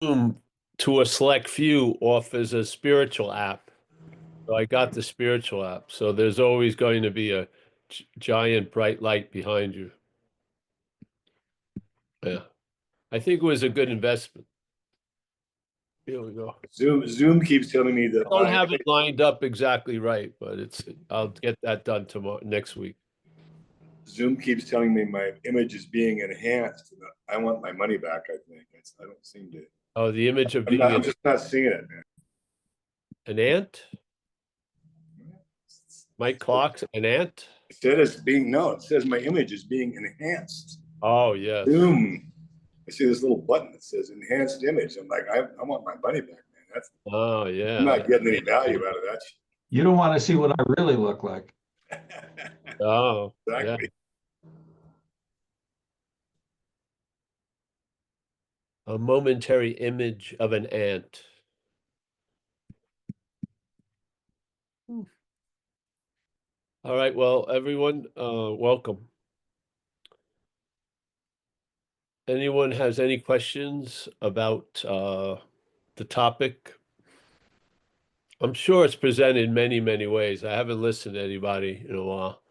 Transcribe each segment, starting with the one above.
Zoom to a select few offers a spiritual app. So I got the spiritual app. So there's always going to be a giant bright light behind you. Yeah. I think it was a good investment. Here we go. Zoom keeps telling me I that don't have it lined up exactly right, but I'll get that done tomorrow, next week. Zoom keeps telling me my image is being enhanced. I want my money back. I think I don't seem to. Oh, the image of being I'm just not seeing it, man. an ant? Mike Clark's an ant? It says it says my image is being enhanced. Oh, yes. Zoom. I see this little button that says enhanced image. I'm like, I want my money back, man. Oh, I'm yeah. not getting any value out of that. You don't want to see what I really look like. Oh, Exactly. yeah. A momentary image of an ant. All right, well, everyone, welcome. Anyone has any questions about the topic? I'm sure it's presented in many, many ways. I haven't listened to anybody in a while.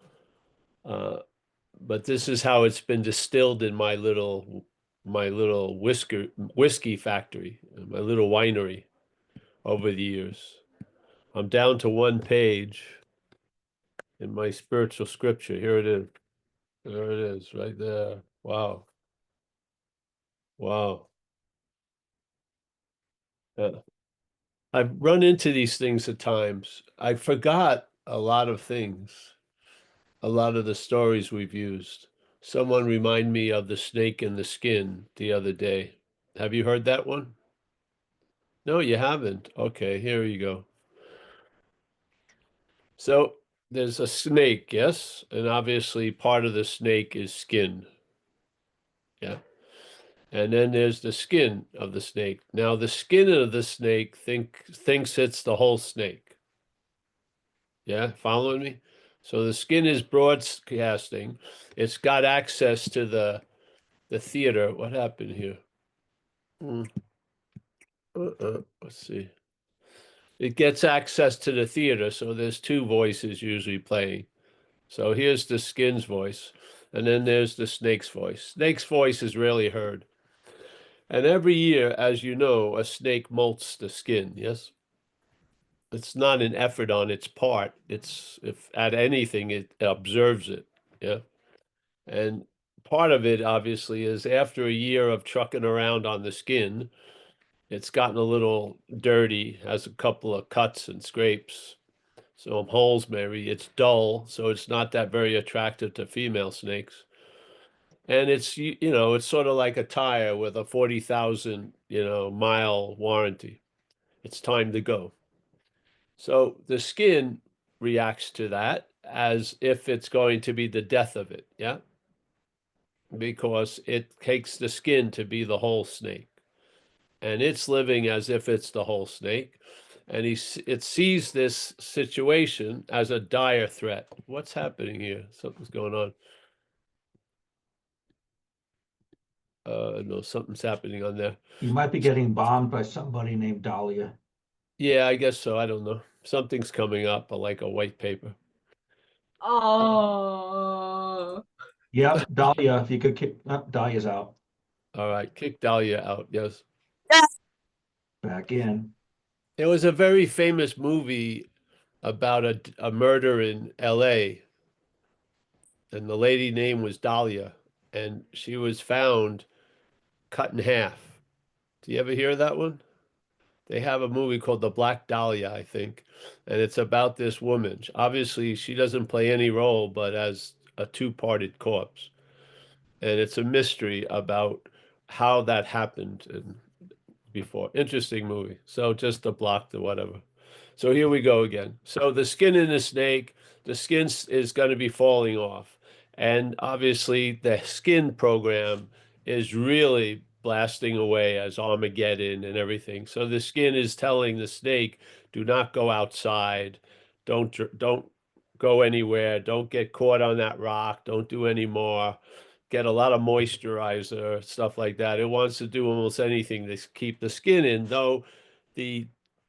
But this is how it's been distilled in my little whiskey factory, my little winery over the years. I'm down to one page in my spiritual scripture. Here it is. There it is, right there. Wow. Wow. Yeah. I've run into these things at times. I forgot a lot of things, a lot of the stories we've used. Someone remind me of the snake in the skin the other day. Have you heard that one? No, you haven't. Okay, here you go. So there's a snake, yes? And obviously part of the snake is skin. Yeah. And then there's the skin of the snake. Now the skin of the snake thinks it's the whole snake. Yeah, following me? So the skin is broadcasting. It's got access to the theater. What happened here? Let's see. It gets access to the theater, so there's two voices usually playing. So here's the skin's voice, and then there's the snake's voice. Snake's voice is rarely heard. And every year, as you know, a snake molts the skin, yes? It's not an effort on its part. It's, if at anything, it observes it, yeah? And part of it, obviously, is after a year of trucking around on the skin, it's gotten a little dirty, has a couple of cuts and scrapes, some holes maybe. It's dull, so it's not that very attractive to female snakes. And it's, it's sort of like a tire with a 40,000, mile warranty. It's time to go. So the skin reacts to that as if it's going to be the death of it, yeah? Because it takes the skin to be the whole snake. And it's living as if it's the whole snake. And it sees this situation as a dire threat. What's happening here? Something's going on. No, something's happening on there. You might be getting bombed by somebody named Dahlia. Yeah, I guess so. I don't know. Something's coming up, like a white paper. Oh. Yep, Dahlia. If you could kick Dahlia's out. All right, kick Dahlia out. Yes. Back in. There was a very famous movie about a murder in L.A., and the lady name was Dahlia, and she was found cut in half. Do you ever hear that one? They have a movie called The Black Dahlia, I think, and it's about this woman. Obviously, she doesn't play any role, but as a two-parted corpse. And it's a mystery about how that happened and before. Interesting movie. So just to block the whatever. So here we go again. So the skin in the snake, the skin is going to be falling off. And obviously the skin program is really blasting away as Armageddon and everything. So the skin is telling the snake, do not go outside. Don't go anywhere. Don't get caught on that rock. Don't do any more. get a lot of moisturizer, stuff like that. It wants to do almost anything to keep the skin in, though the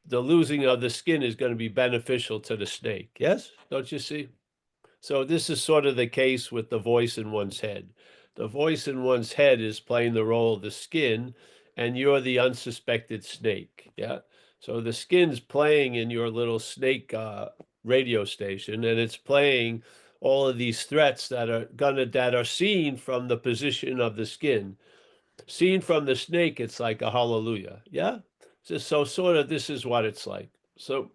the losing of the skin is going to be beneficial to the snake. Yes? Don't you see? So this is sort of the case with the voice in one's head. The voice in one's head is playing the role of the skin, and you're the unsuspected snake. Yeah. So the skin's playing in your little snake radio station, and it's playing all of these threats that are seen from the position of the skin. Seen from the snake, it's like a hallelujah. Yeah. So sort of this is what it's like. So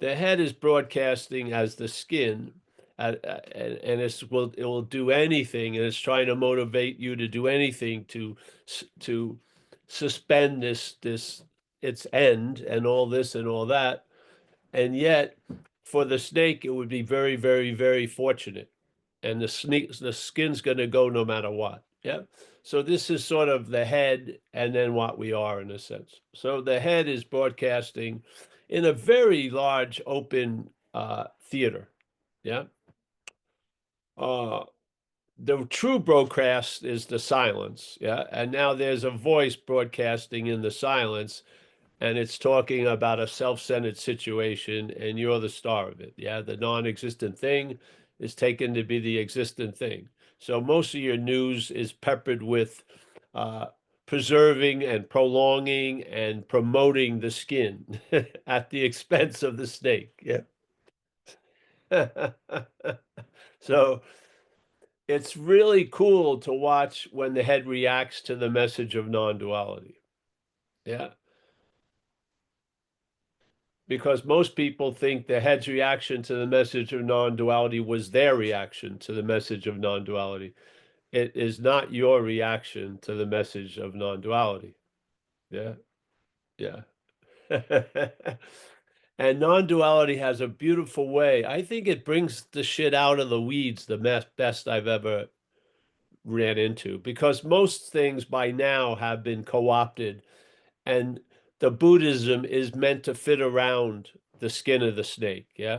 the head is broadcasting as the skin, and it will do anything, and it's trying to motivate you to do anything to suspend this its end and all this and all that. And yet, for the snake, it would be very, very, very fortunate, and the skin's going to go no matter what. Yeah. So this is sort of the head, and then what we are in a sense. So the head is broadcasting in a very large open theater. Yeah. Uh, the true broadcast is the silence. Yeah. And now there's a voice broadcasting in the silence, and it's talking about a self-centered situation, and you're the star of it. Yeah. The non-existent thing is taken to be the existent thing. So most of your news is peppered with uh, preserving and prolonging and promoting the skin at the expense of the snake. Yeah. So it's really cool to watch when the head reacts to the message of non-duality. Yeah. Because most people think the head's reaction to the message of non-duality was their reaction to the message of non-duality. It is not your reaction to the message of non-duality. Yeah. Yeah. And non-duality has a beautiful way. I think it brings the shit out of the weeds the best I've ever ran into, because most things by now have been co-opted, and the Buddhism is meant to fit around the skin of the snake. Yeah.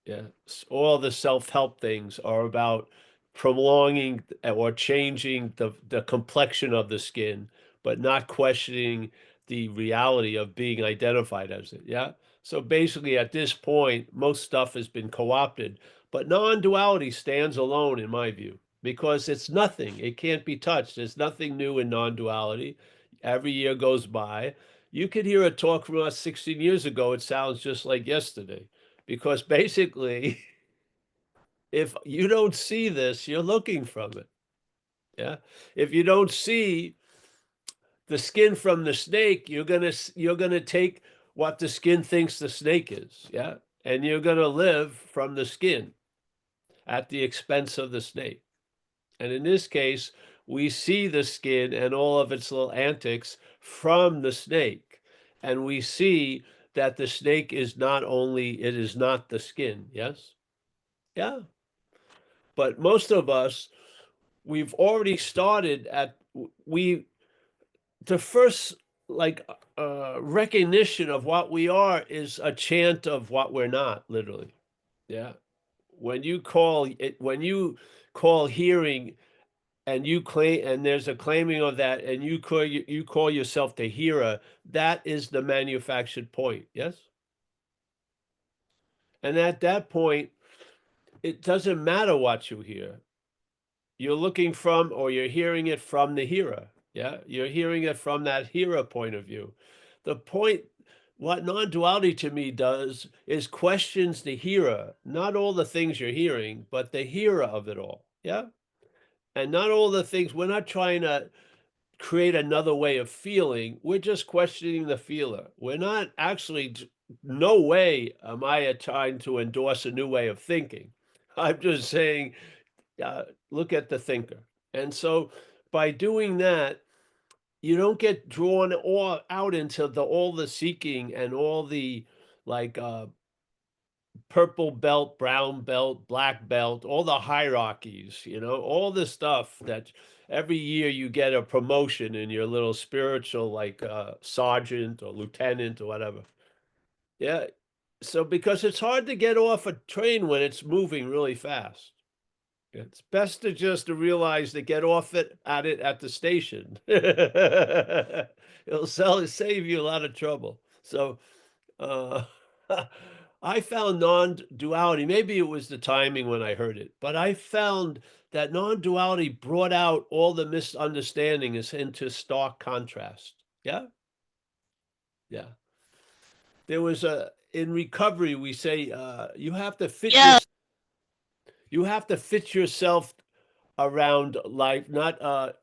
Yeah. All the self-help things are about prolonging or changing the complexion of the skin, but not questioning the reality of being identified as it. Yeah. So basically, at this point, most stuff has been co-opted, but non-duality stands alone, in my view, because it's nothing. It can't be touched. There's nothing new in non-duality. Every year goes by. You could hear a talk from us 16 years ago. It sounds just like yesterday, because basically, if you don't see this, you're looking from it. Yeah. If you don't see the skin from the snake, you're gonna take what the skin thinks the snake is. Yeah. And you're gonna live from the skin at the expense of the snake. And in this case, we see the skin and all of its little antics from the snake. And we see that the snake is not only, it is not the skin. Yes. Yeah. But most of us, we've already started at we the first like recognition of what we are is a chant of what we're not, literally. Yeah. When you call hearing, and you claim, and there's a claiming of that, and you call yourself the hearer, that is the manufactured point. Yes. And at that point, it doesn't matter what you hear. You're looking from, or you're hearing it from the hearer. Yeah. You're hearing it from that hearer point of view. The point, what non-duality to me does is questions the hearer, not all the things you're hearing, but the hearer of it all. Yeah. And not all the things, we're not trying to create another way of feeling. We're just questioning the feeler. We're not actually, no way am I trying to endorse a new way of thinking. I'm just saying, look at the thinker. And so by doing that, you don't get drawn all out into all the seeking and all the like purple belt, brown belt, black belt, all the hierarchies, all the stuff that every year you get a promotion in your little spiritual like sergeant or lieutenant or whatever. Yeah. So because it's hard to get off a train when it's moving really fast. It's best to just realize to get off at it at the station. It'll save you a lot of trouble. So uh, I found non-duality. Maybe it was the timing when I heard it, but I found that non-duality brought out all the misunderstandings into stark contrast. Yeah, yeah. There was in recovery, we say you have to fit Yeah. you have to fit yourself around life, not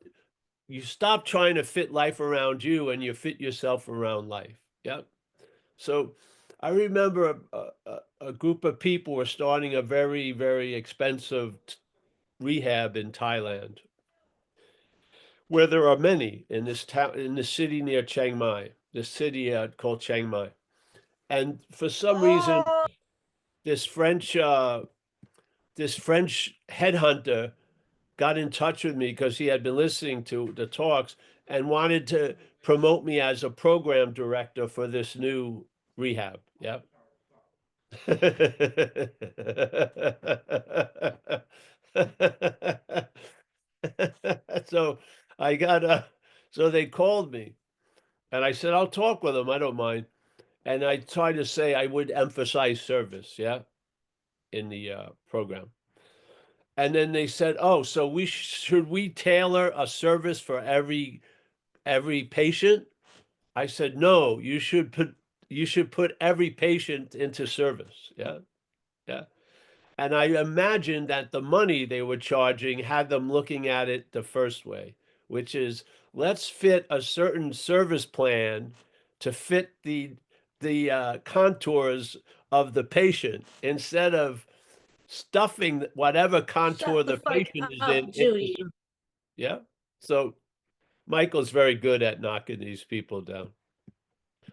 you stop trying to fit life around you and you fit yourself around life. Yep. So I remember a group of people were starting a very, very expensive rehab in Thailand, where there are many in this town, in the city near Chiang Mai, the city called Chiang Mai. And for some reason, this French headhunter got in touch with me because he had been listening to the talks and wanted to promote me as a program director for this new rehab. Yep. So I got so they called me and I said, I'll talk with them. I don't mind. And I tried to say I would emphasize service, yeah, in the program. And then they said, "Oh, so should we tailor a service for every patient?" I said, "No, you should put every patient into service." Yeah, yeah. And I imagined that the money they were charging had them looking at it the first way, which is let's fit a certain service plan to fit the contours of the patient instead of stuffing whatever contour the patient is in into service. Yeah. So Michael's very good at knocking these people down.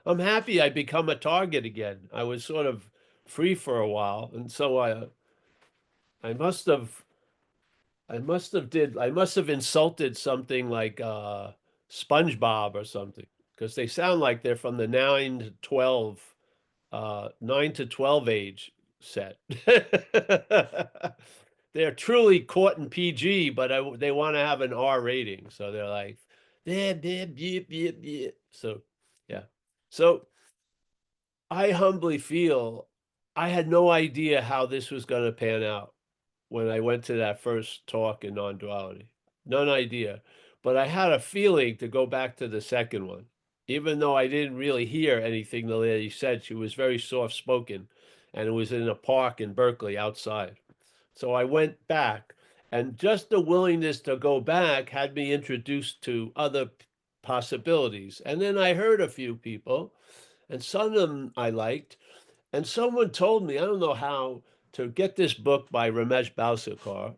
I'm happy I become a target again. I was sort of free for a while, and so I must have I must have insulted something like SpongeBob or something because they sound like they're from the 9 to 12 age set. They're truly caught in PG, but they want to have an R rating. So they're like, "Bleh, bleh, bleh, bleh, bleh." So, yeah. So I humbly feel I had no idea how this was going to pan out when I went to that first talk in non-duality. None idea. But I had a feeling to go back to the second one, even though I didn't really hear anything the lady said. She was very soft-spoken, and it was in a park in Berkeley outside. So I went back, and just the willingness to go back had me introduced to other possibilities. And then I heard a few people, and some of them I liked. And someone told me, I don't know how, to get this book by Ramesh Balsekar,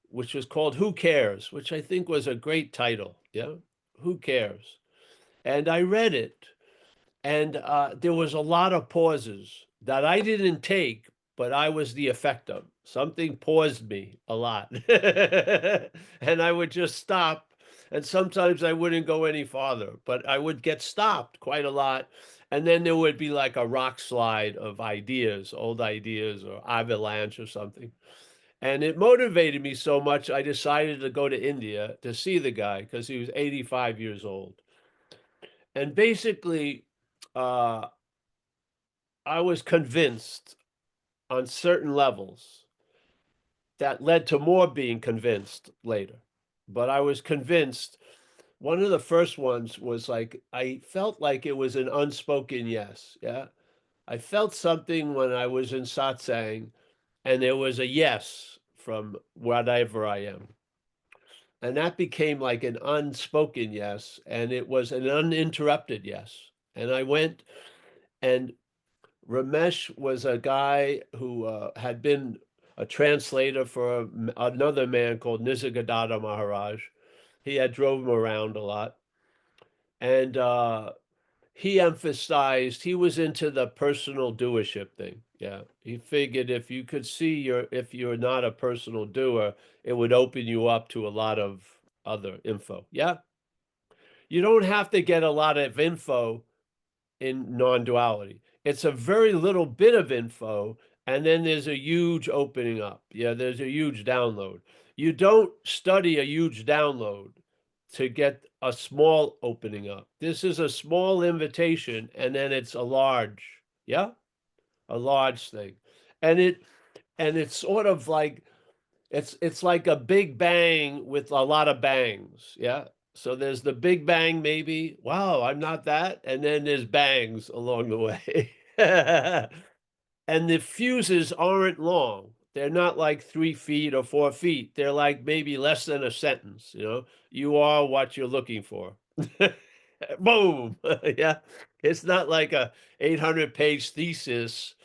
which was called Who Cares, which I think was a great title. Yeah. Who Cares? And I read it. And there was a lot of pauses that I didn't take, but I was the effect of. Something paused me a lot. And I would just stop. And sometimes I wouldn't go any farther, but I would get stopped quite a lot. And then there would be like a rock slide of ideas, old ideas, or avalanche or something. And it motivated me so much, I decided to go to India to see the guy because he was 85 years old. And basically, uh, I was convinced on certain levels that led to more being convinced later. But I was convinced. One of the first ones was like, I felt like it was an unspoken yes. Yeah. I felt something when I was in satsang, and there was a yes from whatever I am. And that became like an unspoken yes. And it was an uninterrupted yes. And I went, and Ramesh was a guy who had been a translator for another man called Nisargadatta Maharaj. He had drove him around a lot. And he emphasized, he was into the personal doership thing. Yeah. He figured if you could see if you're not a personal doer, it would open you up to a lot of other info. Yeah. You don't have to get a lot of info in non-duality. It's a very little bit of info and then there's a huge opening up. Yeah, there's a huge download. You don't study a huge download to get a small opening up. This is a small invitation, and then it's a large, yeah, a large thing. And it's sort of like it's like a big bang with a lot of bangs, yeah. So there's the big bang, maybe, wow, I'm not that, and then there's bangs along the way. And the fuses aren't long. They're not like 3 feet or 4 feet. They're like maybe less than a sentence, you know? You are what you're looking for. Boom. Yeah. It's not like a 800-page thesis.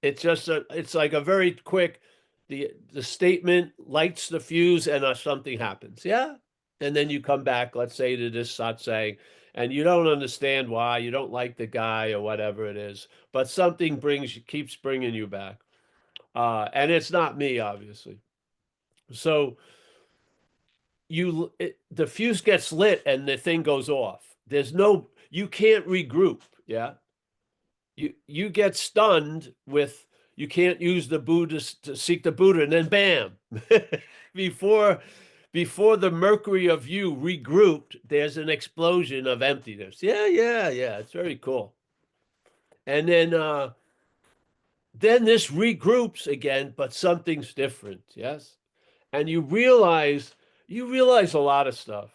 It's like a very quick, the statement lights the fuse and something happens. Yeah. And then you come back, let's say, to this satsang, and you don't understand why, you don't like the guy or whatever it is, but something keeps bringing you back. And it's not me, obviously. So the fuse gets lit and the thing goes off. You can't regroup. Yeah. You get stunned with, you can't use the Buddha to seek the Buddha, and then bam, before the mercury of you regrouped, there's an explosion of emptiness. Yeah, it's very cool. And then this regroups again, but something's different. Yes. And you realize a lot of stuff.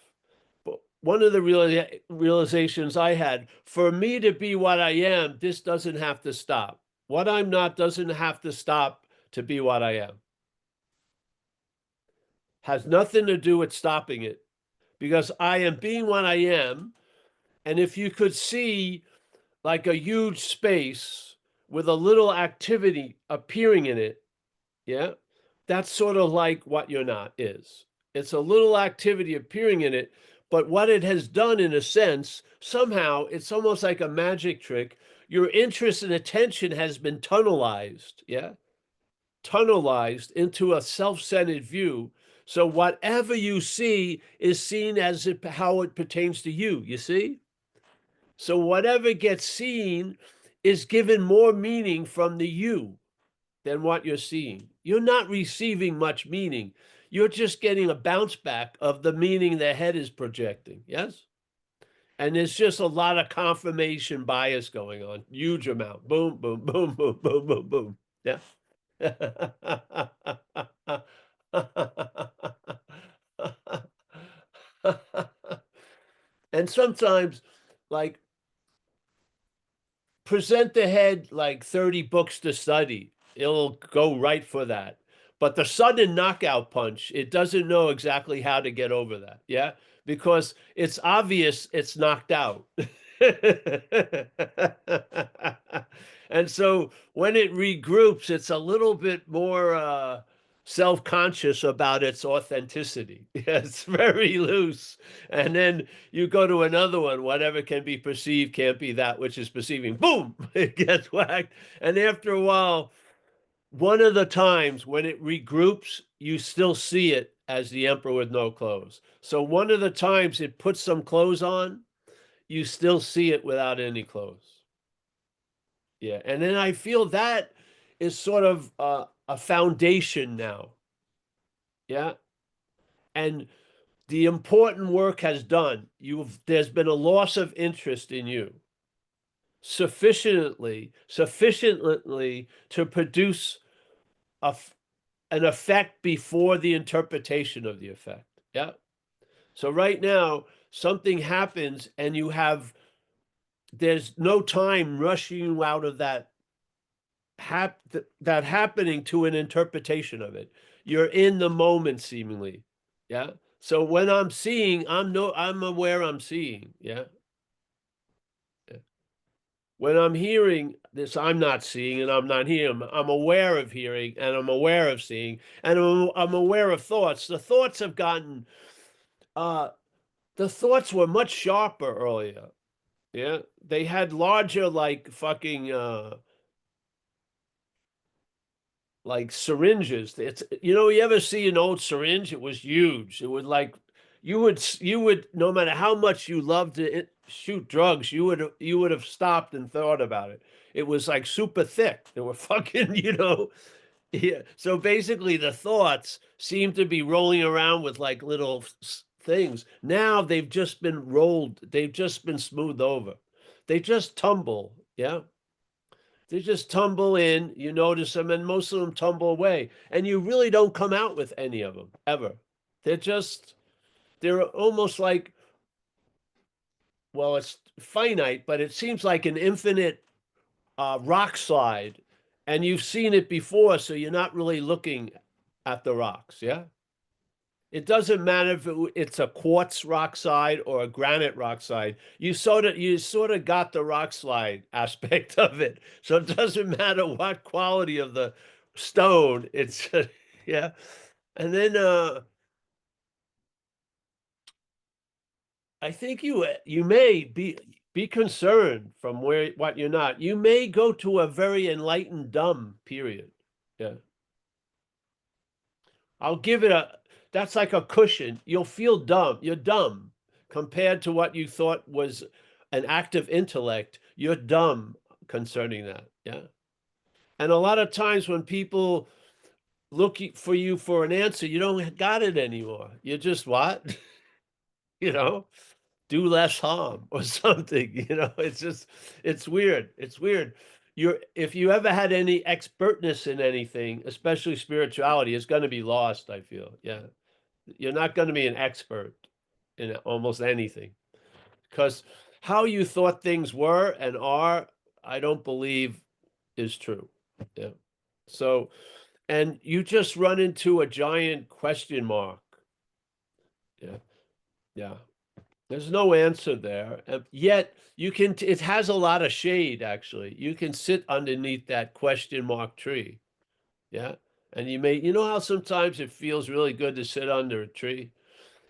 But one of the realizations I had, for me to be what I am, this doesn't have to stop. What I'm not doesn't have to stop to be what I am. Has nothing to do with stopping it, because I am being what I am. And if you could see like a huge space with a little activity appearing in it, yeah, that's sort of like what you're not is. It's a little activity appearing in it, but what it has done, in a sense, somehow it's almost like a magic trick. Your interest and attention has been tunnelized, yeah, tunnelized into a self-centered view. So whatever you see is seen as how it pertains to you, you see? So whatever gets seen is given more meaning from the you than what you're seeing. You're not receiving much meaning. You're just getting a bounce back of the meaning the head is projecting. Yes? And there's just a lot of confirmation bias going on. Huge amount. Boom, boom, boom, boom, boom, boom, boom. Yeah. And sometimes, like, present the head like 30 books to study. It'll go right for that. But the sudden knockout punch, it doesn't know exactly how to get over that. Yeah. Because it's obvious it's knocked out. And so when it regroups, it's a little bit more self-conscious about its authenticity. It's very loose. And then you go to another one, whatever can be perceived can't be that which is perceiving. Boom, it gets whacked. And after a while, one of the times when it regroups, you still see it as the emperor with no clothes. So one of the times it puts some clothes on, you still see it without any clothes. Yeah. And then I feel that is sort of a foundation now. Yeah. And the important work has done. There's been a loss of interest in you sufficiently to produce an effect before the interpretation of the effect. Yeah. So right now, something happens and there's no time rushing you out of that happening to an interpretation of it. You're in the moment seemingly. Yeah. So when I'm seeing, I'm aware I'm seeing. Yeah. Yeah. When I'm hearing this, I'm not seeing and I'm not hearing. I'm aware of hearing and I'm aware of seeing and I'm aware of thoughts. The thoughts have gotten, the thoughts were much sharper earlier. Yeah. They had larger, like fucking, like syringes. It's, you ever see an old syringe? It was huge. It would like, you would, no matter how much you loved it, shoot drugs, you would have stopped and thought about it. It was like super thick. They were fucking, yeah. So basically, the thoughts seem to be rolling around with like little things. Now they've just been rolled. They've just been smoothed over. They just tumble. Yeah. They just tumble in. You notice them, and most of them tumble away. And you really don't come out with any of them ever. They're almost like, well, it's finite, but it seems like an infinite rock slide, and you've seen it before, so you're not really looking at the rocks. Yeah. It doesn't matter if it's a quartz rock slide or a granite rock slide. You sort of got the rock slide aspect of it. So it doesn't matter what quality of the stone. It's yeah. And then I think you may be concerned from where what you're not. You may go to a very enlightened dumb period. Yeah. I'll give it that's like a cushion. You'll feel dumb. You're dumb compared to what you thought was an active intellect. You're dumb concerning that. Yeah. And a lot of times when people look for you for an answer, you don't got it anymore. You're just what? you know, do less harm or something. It's weird. It's weird. If you ever had any expertness in anything, especially spirituality, it's going to be lost, I feel. Yeah. You're not going to be an expert in almost anything because how you thought things were and are, I don't believe is true. Yeah. So, and you just run into a giant question mark. Yeah. Yeah. There's no answer there. Yet it has a lot of shade, actually. You can sit underneath that question mark tree. Yeah. And you know how sometimes it feels really good to sit under a tree?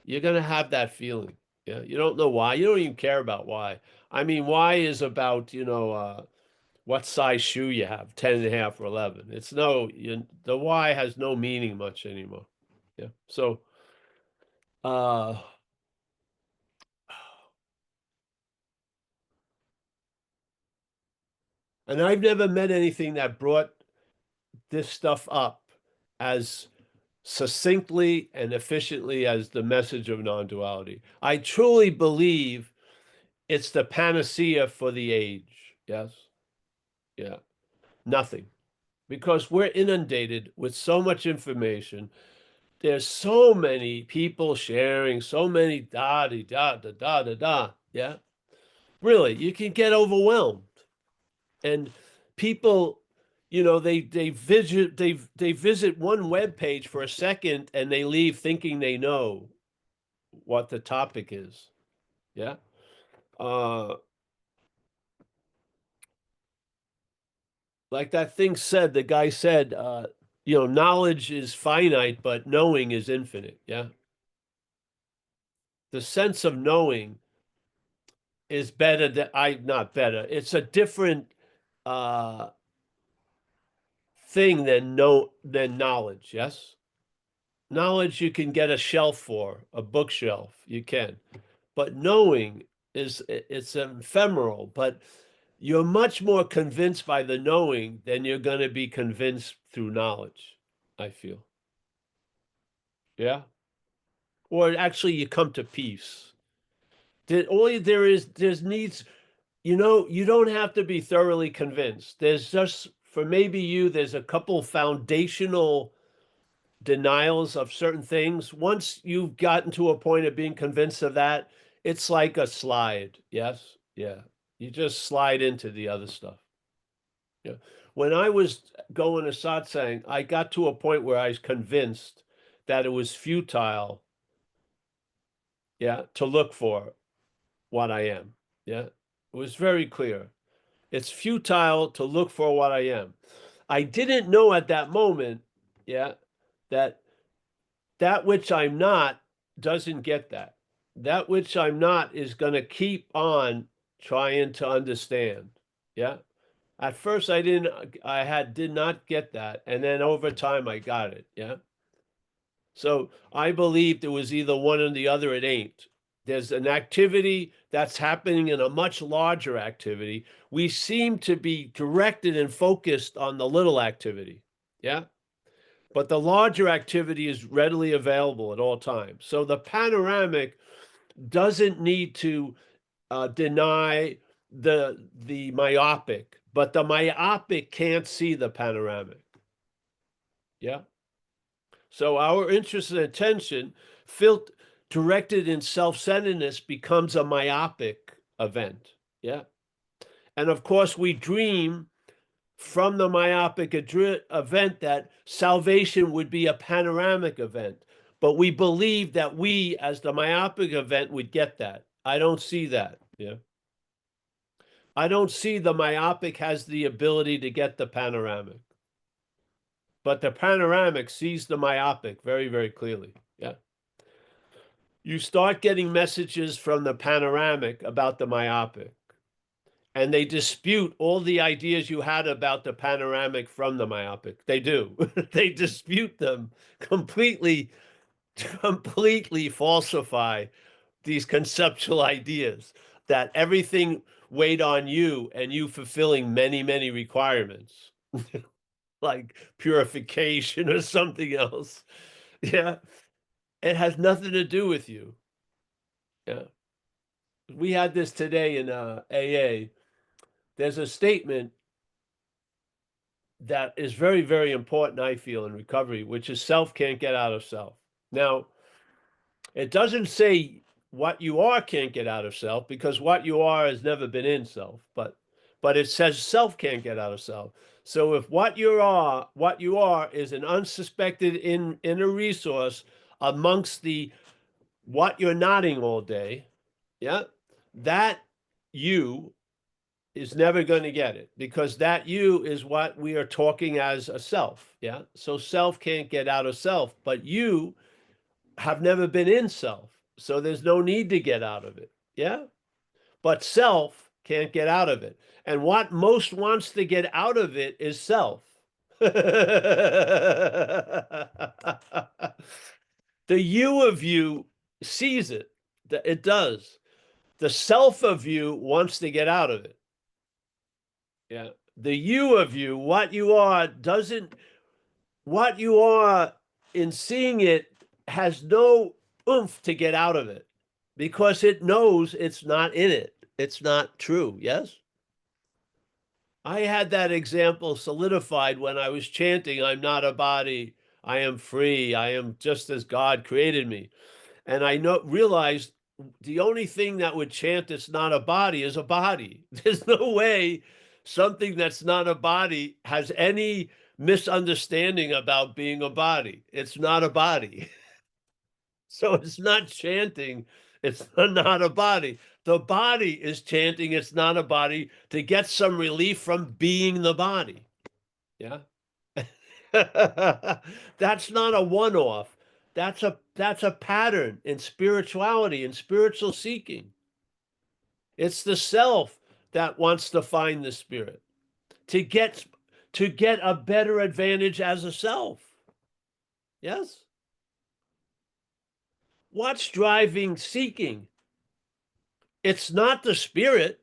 You're going to have that feeling. Yeah. You don't know why. You don't even care about why. I mean, why is about, what size shoe you have, 10 and a half or 11. The why has no meaning much anymore. Yeah. So, uh, and I've never met anything that brought this stuff up as succinctly and efficiently as the message of non-duality. I truly believe it's the panacea for the age. Yes. Yeah. Nothing. Because we're inundated with so much information. There's so many people sharing, so many da da da da da da da. Yeah. Really, you can get overwhelmed. And people, they visit one web page for a second and they leave thinking they know what the topic is. Yeah. Like that thing said, the guy said, knowledge is finite, but knowing is infinite. Yeah. The sense of knowing is better not better. It's a different uh thing than knowledge. Yes. Knowledge you can get a shelf for, a bookshelf. You can. But knowing it's ephemeral, but you're much more convinced by the knowing than you're going to be convinced through knowledge, I feel. Yeah. Or actually you come to peace. There's needs, you don't have to be thoroughly convinced. There's just, for maybe there's a couple foundational denials of certain things. Once you've gotten to a point of being convinced of that, it's like a slide. Yes. Yeah. You just slide into the other stuff. Yeah. When I was going to satsang, I got to a point where I was convinced that it was futile, yeah, to look for what I am. Yeah. It was very clear. It's futile to look for what I am. I didn't know at that moment, yeah, that which I'm not doesn't get that. That which I'm not is going to keep on trying to understand. Yeah. At first did not get that. And then over time I got it. Yeah. So I believed it was either one or the other. It ain't. There's an activity that's happening in a much larger activity. We seem to be directed and focused on the little activity. Yeah. But the larger activity is readily available at all times. So the panoramic doesn't need to deny the myopic, but the myopic can't see the panoramic. Yeah. So our interest and attention directed in self-centeredness becomes a myopic event. Yeah. And of course, we dream from the myopic event that salvation would be a panoramic event. But we believe that we, as the myopic event, would get that. I don't see that. Yeah. I don't see the myopic has the ability to get the panoramic. But the panoramic sees the myopic very, very clearly. Yeah. You start getting messages from the panoramic about the myopic, and they dispute all the ideas you had about the panoramic from the myopic. They do. They dispute them completely, completely falsify these conceptual ideas that everything weighed on you and you fulfilling many, many requirements, like purification or something else. Yeah. It has nothing to do with you. Yeah. We had this today in AA. There's a statement that is very, very important, I feel, in recovery, which is self can't get out of self. Now, it doesn't say what you are can't get out of self, because what you are has never been in self, but it says self can't get out of self. So if what you are is an unsuspected inner resource amongst the what you're nodding all day, yeah, that you is never going to get it, because that you is what we are talking as a self. Yeah. So self can't get out of self, but you have never been in self. So there's no need to get out of it. Yeah. But self can't get out of it. And what most wants to get out of it is self. The you of you sees it. It does. The self of you wants to get out of it. Yeah. The you of you, what you are, what you are in seeing it has no oomph to get out of it, because it knows it's not in it. It's not true. Yes. I had that example solidified when I was chanting, I'm not a body, I am free, I am just as God created me. And I realized the only thing that would chant it's not a body is a body. There's no way something that's not a body has any misunderstanding about being a body. It's not a body. So it's not chanting, it's not a body. The body is chanting, it's not a body, to get some relief from being the body. Yeah. That's not a one-off. That's a pattern in spirituality and spiritual seeking. It's the self that wants to find the spirit to get a better advantage as a self. Yes. What's driving seeking? It's not the spirit.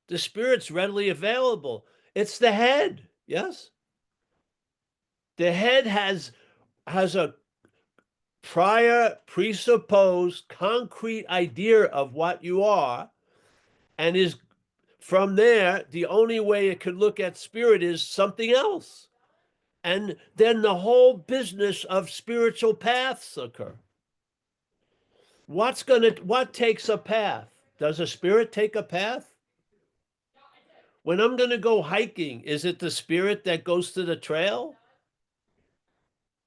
The spirit's readily available. It's the head. Yes. The head has a prior presupposed concrete idea of what you are, and is from there the only way it could look at spirit is something else, and then the whole business of spiritual paths occur. What takes a path? Does a spirit take a path? When I'm going to go hiking, is it the spirit that goes to the trail?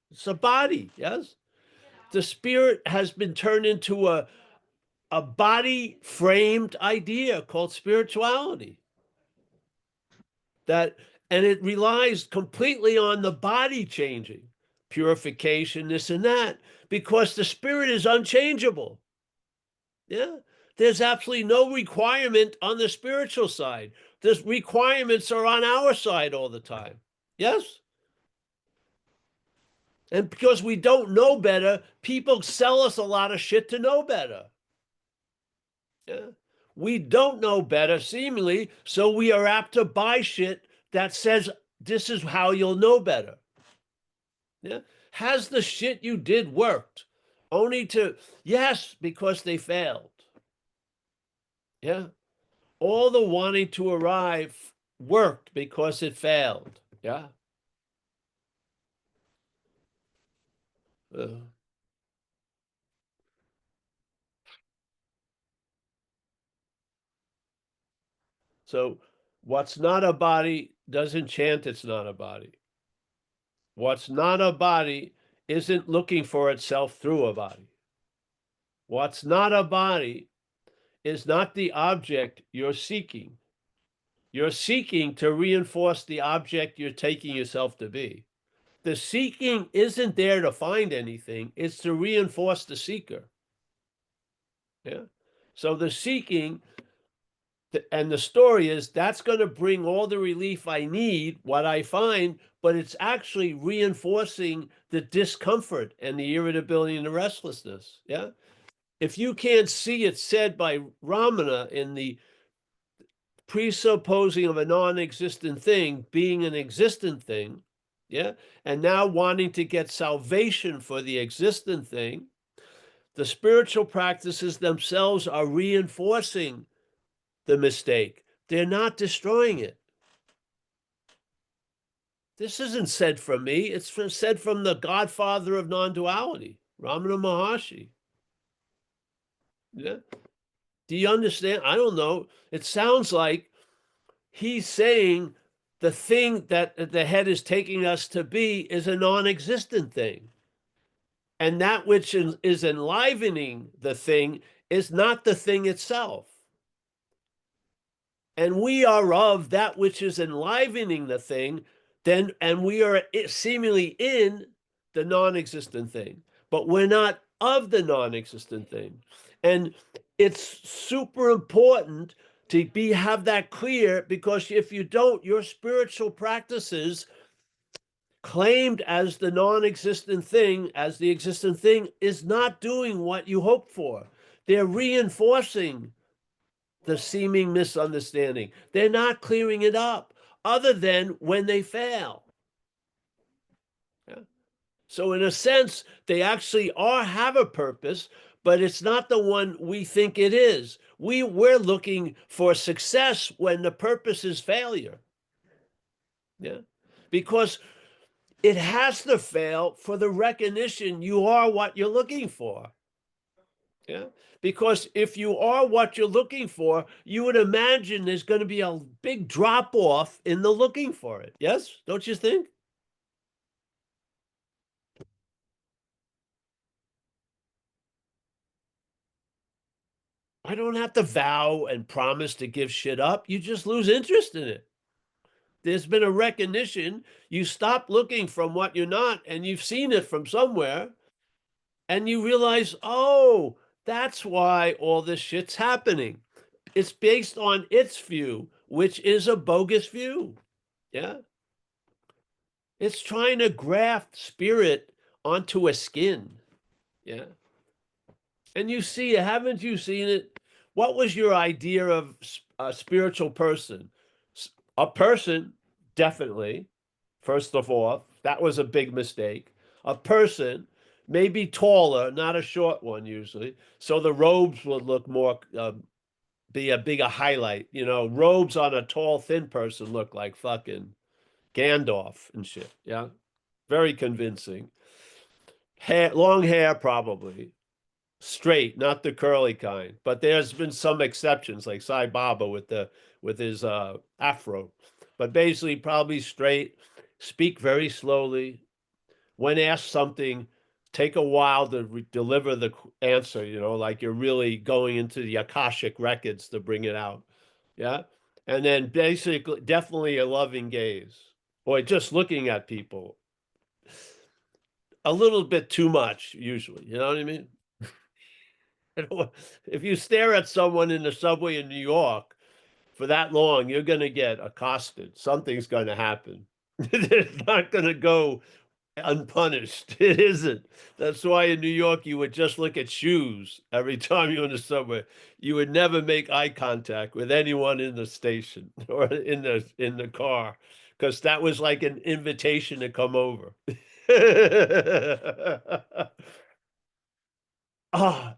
It's a body. Yes. The spirit has been turned into a body framed idea called spirituality, and it relies completely on the body changing, purification, this and that, because the spirit is unchangeable. Yeah. There's absolutely no requirement on the spiritual side. The requirements are on our side all the time. Yes. And because we don't know better, people sell us a lot of shit to know better. Yeah. We don't know better, seemingly, so we are apt to buy shit that says this is how you'll know better. Yeah. Has the shit you did worked? Only to, yes, because they failed. Yeah. All the wanting to arrive worked because it failed. Yeah. Uh, so what's not a body doesn't chant it's not a body. What's not a body isn't looking for itself through a body. What's not a body is not the object you're seeking. You're seeking to reinforce the object you're taking yourself to be. The seeking isn't there to find anything, it's to reinforce the seeker. Yeah. So the seeking, and the story is that's going to bring all the relief I need, what I find, but it's actually reinforcing the discomfort and the irritability and the restlessness. Yeah. If you can't see it said by Ramana in the presupposing of a non-existent thing being an existent thing, yeah, and now wanting to get salvation for the existent thing, the spiritual practices themselves are reinforcing the mistake. They're not destroying it. This isn't said from me. It's said from the godfather of non-duality, Ramana Maharshi. Yeah. Do you understand? I don't know. It sounds like he's saying the thing that the head is taking us to be is a non-existent thing. And that which is enlivening the thing is not the thing itself. And we are of that which is enlivening the thing, then, and we are seemingly in the non-existent thing, but we're not of the non-existent thing. And it's super important to have that clear, because if you don't, your spiritual practices claimed as the non-existent thing, as the existent thing, is not doing what you hoped for. They're reinforcing the seeming misunderstanding. They're not clearing it up, other than when they fail. Yeah. So in a sense, they actually have a purpose, but it's not the one we think it is. We're looking for success when the purpose is failure. Yeah. Because it has to fail for the recognition you are what you're looking for. Yeah. Because if you are what you're looking for, you would imagine there's going to be a big drop off in the looking for it. Yes? Don't you think? I don't have to vow and promise to give shit up. You just lose interest in it. There's been a recognition. You stop looking from what you're not, and you've seen it from somewhere, and you realize, oh, that's why all this shit's happening. It's based on its view, which is a bogus view. Yeah. It's trying to graft spirit onto a skin. Yeah. And you see it, haven't you seen it? What was your idea of a spiritual person? A person, definitely. First of all, that was a big mistake. A person, maybe taller, not a short one usually. So the robes would look more, be a bigger highlight. You know, robes on a tall, thin person look like fucking Gandalf and shit. Yeah. Very convincing. Hair, long hair, probably. Straight, not the curly kind. But there's been some exceptions, like Sai Baba with his afro. But basically, probably straight. Speak very slowly. When asked something, take a while to deliver the answer. You know, like you're really going into the Akashic records to bring it out. Yeah, and then basically, definitely a loving gaze, or just looking at people a little bit too much, usually. You know what I mean? If you stare at someone in the subway in New York for that long, you're going to get accosted. Something's going to happen. It's not going to go unpunished. It isn't. That's why in New York you would just look at shoes every time you're in the subway. You would never make eye contact with anyone in the station or in the car, because that was like an invitation to come over.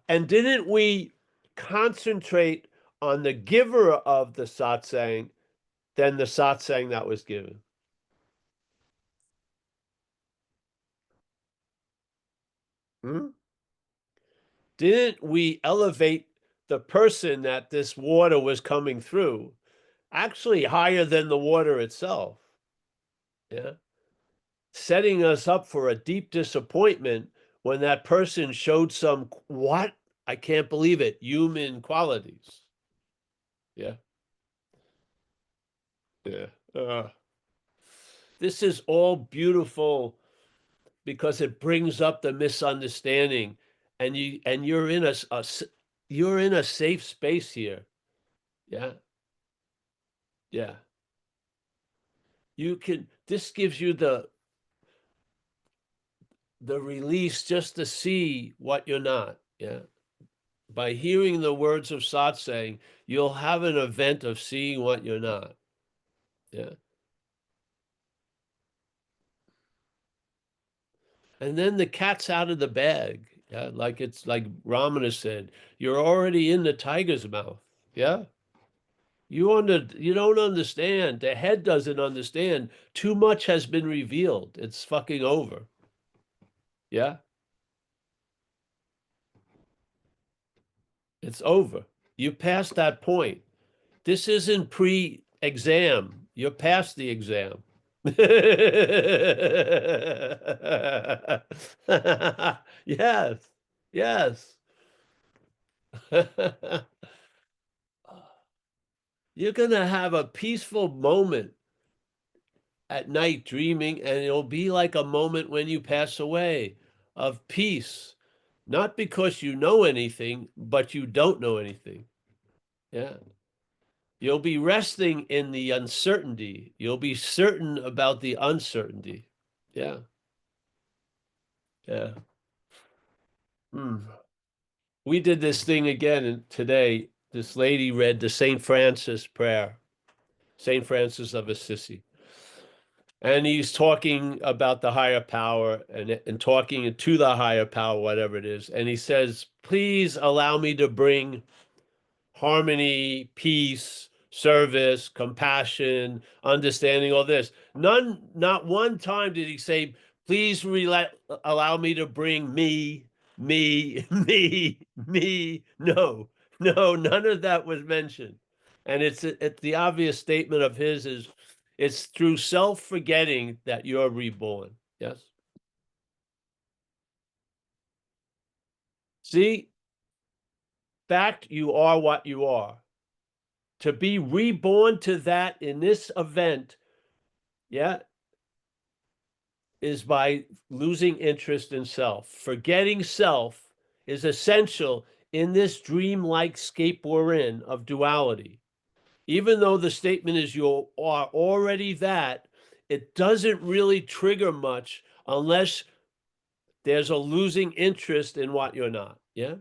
And didn't we concentrate on the giver of the satsang than the satsang that was given? Hmm? Didn't we elevate the person that this water was coming through actually higher than the water itself? Yeah. Setting us up for a deep disappointment when that person showed some, what? I can't believe it, human qualities. Yeah. Yeah. This is all beautiful because it brings up the misunderstanding, and you're in you're in a safe space here. Yeah. Yeah. This gives you the release just to see what you're not. Yeah. By hearing the words of satsang, you'll have an event of seeing what you're not. Yeah. And then the cat's out of the bag. Yeah. It's like Ramana said, you're already in the tiger's mouth. Yeah. You don't understand. The head doesn't understand. Too much has been revealed. It's fucking over. Yeah. It's over. You passed that point. This isn't pre-exam. You're past the exam. Yes. Yes. You're going to have a peaceful moment at night dreaming, and it'll be like a moment when you pass away of peace. Not because you know anything, but you don't know anything. Yeah. You'll be resting in the uncertainty. You'll be certain about the uncertainty. Yeah. Yeah. We did this thing again today. This lady read the St. Francis prayer, St. Francis of Assisi. And he's talking about the higher power and talking to the higher power, whatever it is. And he says, please allow me to bring harmony, peace, service, compassion, understanding, all this. Not one time did he say, please allow me to bring me, me. No, none of that was mentioned. And it's the obvious statement of his is, it's through self-forgetting that you're reborn. Yes. See, fact, you are what you are. To be reborn to that in this event, yeah, is by losing interest in self. Forgetting self is essential in this dreamlike scape we're in of duality. Even though the statement is you are already that, it doesn't really trigger much unless there's a losing interest in what you're not. Yeah.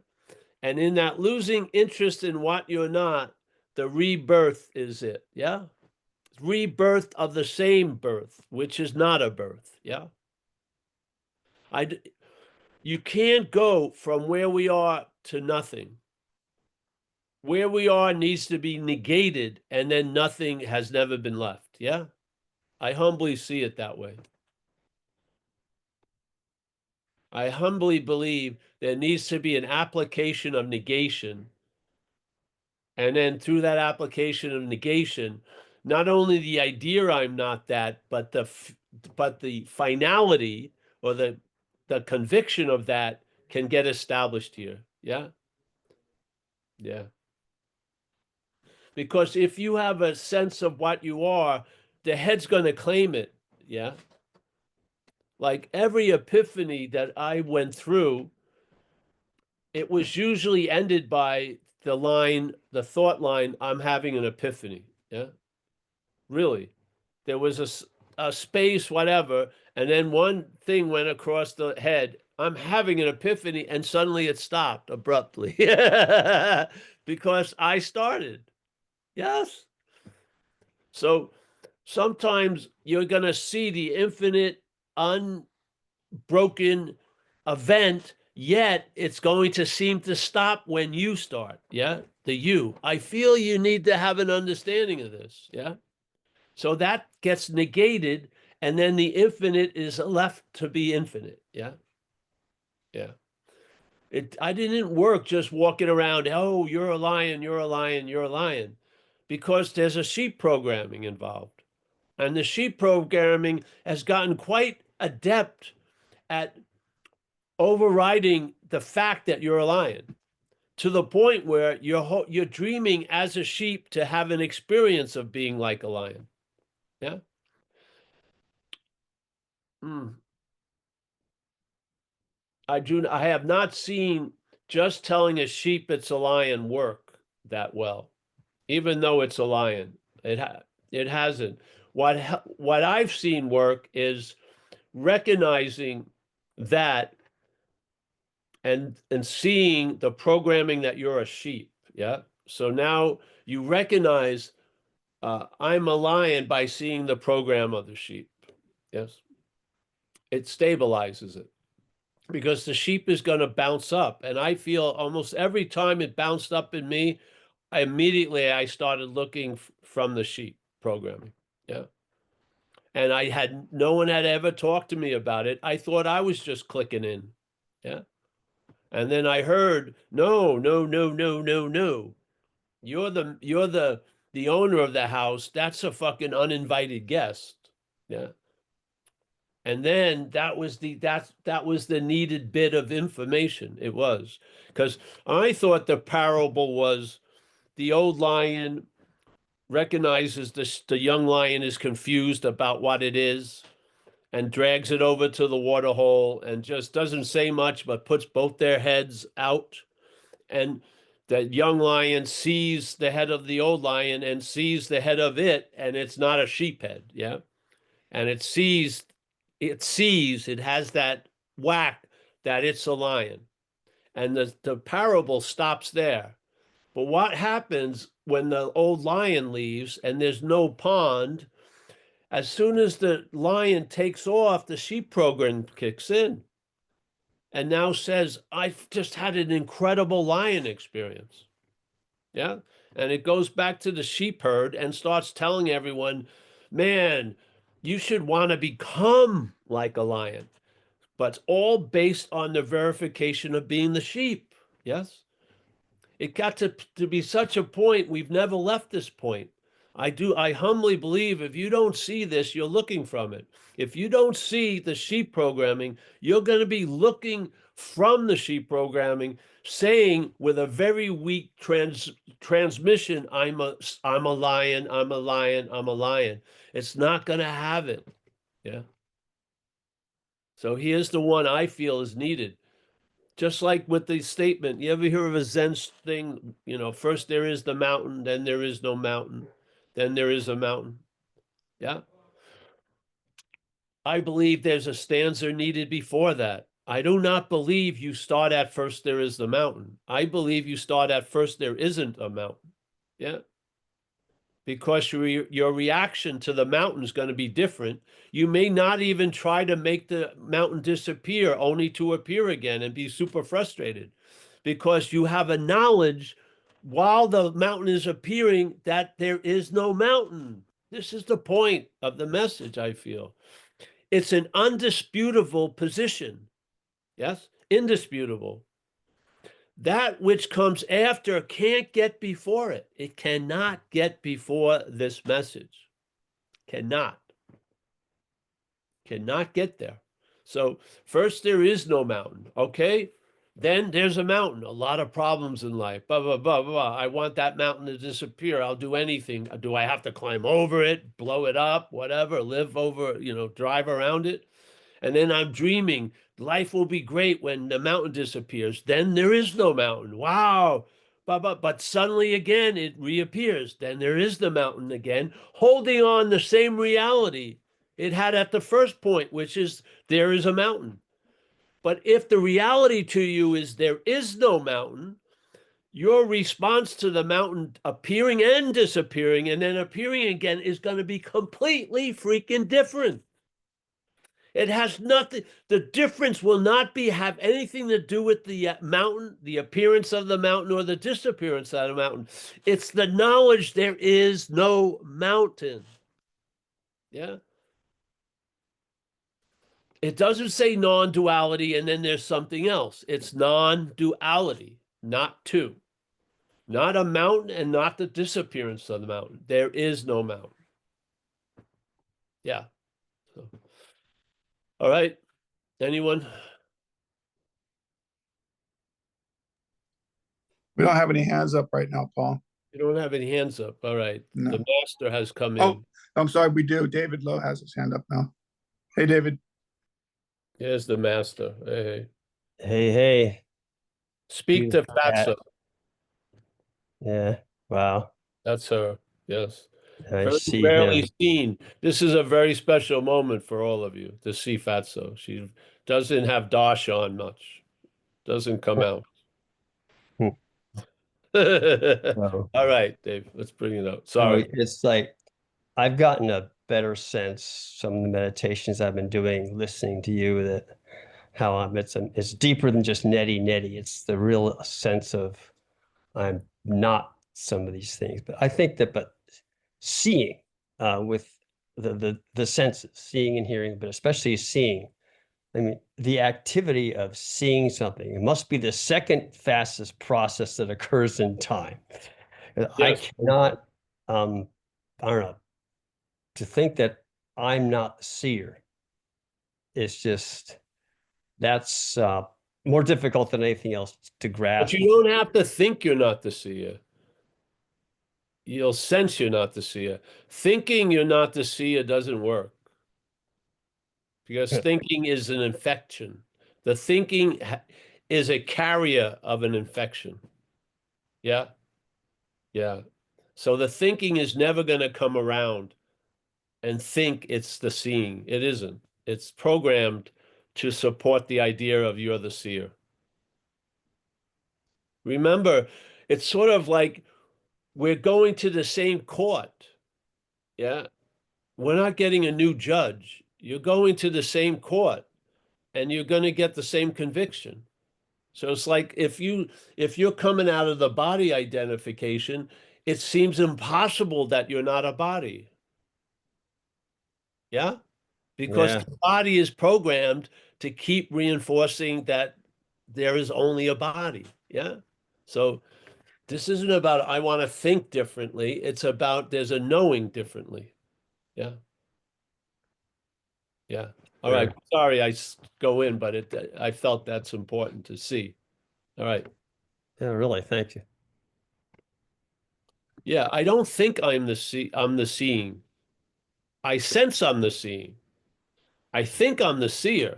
And in that losing interest in what you're not, the rebirth is it. Yeah. Rebirth of the same birth, which is not a birth. Yeah. You can't go from where we are to nothing. Where we are needs to be negated, and then nothing has never been left. Yeah. I humbly see it that way. I humbly believe there needs to be an application of negation. And then through that application of negation, not only the idea I'm not that, but the finality or the conviction of that can get established here. Yeah. Yeah. Because if you have a sense of what you are, the head's going to claim it. Yeah. Like every epiphany that I went through, it was usually ended by the thought line, I'm having an epiphany. Yeah. Really. There was a space, whatever, And then one thing went across the head. I'm having an epiphany, and suddenly it stopped abruptly because I started. Yes. So sometimes you're going to see the infinite, unbroken event, yet it's going to seem to stop when you start. Yeah. The you. I feel you need to have an understanding of this. Yeah. So that gets negated, and then the infinite is left to be infinite. Yeah. Yeah. I didn't work just walking around, oh, you're a lion, you're a lion, you're a lion, because there's a sheep programming involved. And the sheep programming has gotten quite adept at overriding the fact that you're a lion, to the point where you're dreaming as a sheep to have an experience of being like a lion. Yeah. Mm. I have not seen just telling a sheep it's a lion work that well, even though it's a lion. It hasn't. What I've seen work is recognizing that and seeing the programming that you're a sheep. Yeah. So now you recognize I'm a lion by seeing the program of the sheep. Yes. It stabilizes it, because the sheep is going to bounce up. And I feel almost every time it bounced up in me, I started looking from the sheep programming. Yeah. And no one had ever talked to me about it. I thought I was just clicking in. Yeah. And then I heard, no, no, no, no, no, no. You're the owner of the house. That's a fucking uninvited guest. Yeah. And then that was the needed bit of information. It was, because I thought the parable was the old lion recognizes the young lion is confused about what it is, and drags it over to the water hole and just doesn't say much, but puts both their heads out. And the young lion sees the head of the old lion and sees the head of it, and it's not a sheep head. Yeah. And it has that whack that it's a lion. And the parable stops there. But what happens when the old lion leaves and there's no pond? As soon as the lion takes off, the sheep program kicks in and now says, I've just had an incredible lion experience. Yeah. And it goes back to the sheep herd and starts telling everyone, man, you should want to become like a lion. But it's all based on the verification of being the sheep. Yes. It got to be such a point, we've never left this point. I humbly believe if you don't see this, you're looking from it. If you don't see the sheep programming, you're going to be looking from the sheep programming, saying with a very weak transmission, I'm a lion, I'm a lion, I'm a lion. It's not going to have it. Yeah. So here's the one I feel is needed. Just like with the statement, you ever hear of a Zen thing? First there is the mountain, then there is no mountain, then there is a mountain. Yeah. I believe there's a stanza needed before that. I do not believe you start at first there is the mountain. I believe you start at first there isn't a mountain. Yeah. Because your reaction to the mountain is going to be different. You may not even try to make the mountain disappear, only to appear again and be super frustrated, because you have a knowledge while the mountain is appearing that there is no mountain. This is the point of the message, I feel. It's an undisputable position. Yes, indisputable. That which comes after can't get before it. It cannot get before this message. Cannot get there. So first there is no mountain. Okay. Then there's a mountain. A lot of problems in life. Blah, blah, blah, blah. I want that mountain to disappear. I'll do anything. Do I have to climb over it, blow it up, whatever, live over, drive around it? And then I'm dreaming life will be great when the mountain disappears. Then there is no mountain. Wow. But suddenly again, it reappears. Then there is the mountain again, holding on the same reality. it had at the first point, which is there is a mountain. But if the reality to you is there is no mountain, your response to the mountain appearing and disappearing and then appearing again is going to be completely freaking different. It has nothing, the difference will not have anything to do with the mountain, the appearance of the mountain, or the disappearance of the mountain. It's the knowledge there is no mountain. Yeah. It doesn't say non-duality and then there's something else. It's non-duality, not two. Not a mountain and not the disappearance of the mountain. There is no mountain. Yeah. So, all right. Anyone? We don't have any hands up right now, Paul. You don't have any hands up. All right. No. The master has come Oh, in. I'm sorry, we do. David Lowe has his hand up now. Hey, David. Here's the master. Hey. Hey, hey. Speak to Beautiful cat. Fatso. Yeah. Wow. That's her. Yes. I Very see rarely him. seen. This is a very special moment for all of you to see Fatso. She doesn't have Dosh on much. Doesn't come out. Hmm. All right, Dave, let's bring it up. Sorry. It's like I've gotten a better sense some of the meditations I've been doing, listening to you, that how it's deeper than just netty. It's the real sense of I'm not some of these things. But I think that seeing with the senses, seeing and hearing, but especially seeing. I mean, the activity of seeing something, it must be the second fastest process that occurs in time. I Yes. cannot, I don't know, to think that I'm not the seer. It's just, that's more difficult than anything else to But grasp. you don't have to think you're not the seer. You'll sense you're not the seer. Thinking you're not the seer doesn't work. Because Good. thinking is an infection. The thinking is a carrier of an infection. Yeah. Yeah. So the thinking is never going to come around and think it's the seeing. It isn't. It's programmed to support the idea of you're the seer. Remember, it's sort of like we're going to the same court. Yeah. We're not getting a new judge. You're going to the same court and you're going to get the same conviction. So it's like if you're coming out of the body identification, it seems impossible that you're not a body. Yeah? Because Yeah. the body is programmed to keep reinforcing that there is only a body. Yeah? So this isn't about I want to think differently. It's about there's a knowing differently. Yeah. Yeah. All right. Sorry, I go in, but I felt that's important to see. All right. Yeah, really. Thank you. Yeah, I don't think I'm the seeing. I sense I'm the seeing. I think I'm the seer.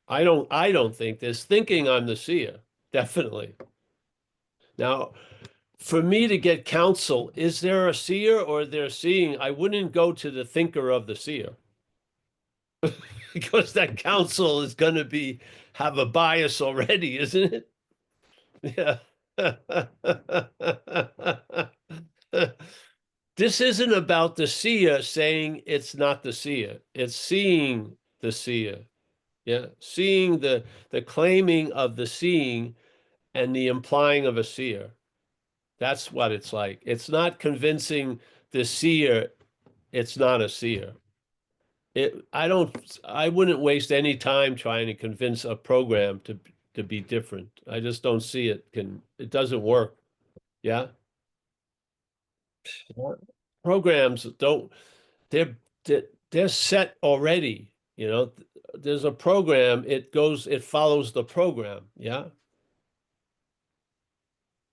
I don't think there's thinking I'm the seer. Definitely. Now, for me to get counsel, is there a seer or they're seeing? I wouldn't go to the thinker of the seer. Because that counsel is going to have a bias already, isn't it? Yeah. This isn't about the seer saying it's not the seer. It's seeing the seer. Yeah. Seeing the claiming of the seeing and the implying of a seer. That's what it's like. It's not convincing the seer it's not a seer. I wouldn't waste any time trying to convince a program to be different. I just don't see it doesn't work. Yeah. Programs don't, they're they're set already, you know. There's a program, it follows the program. Yeah.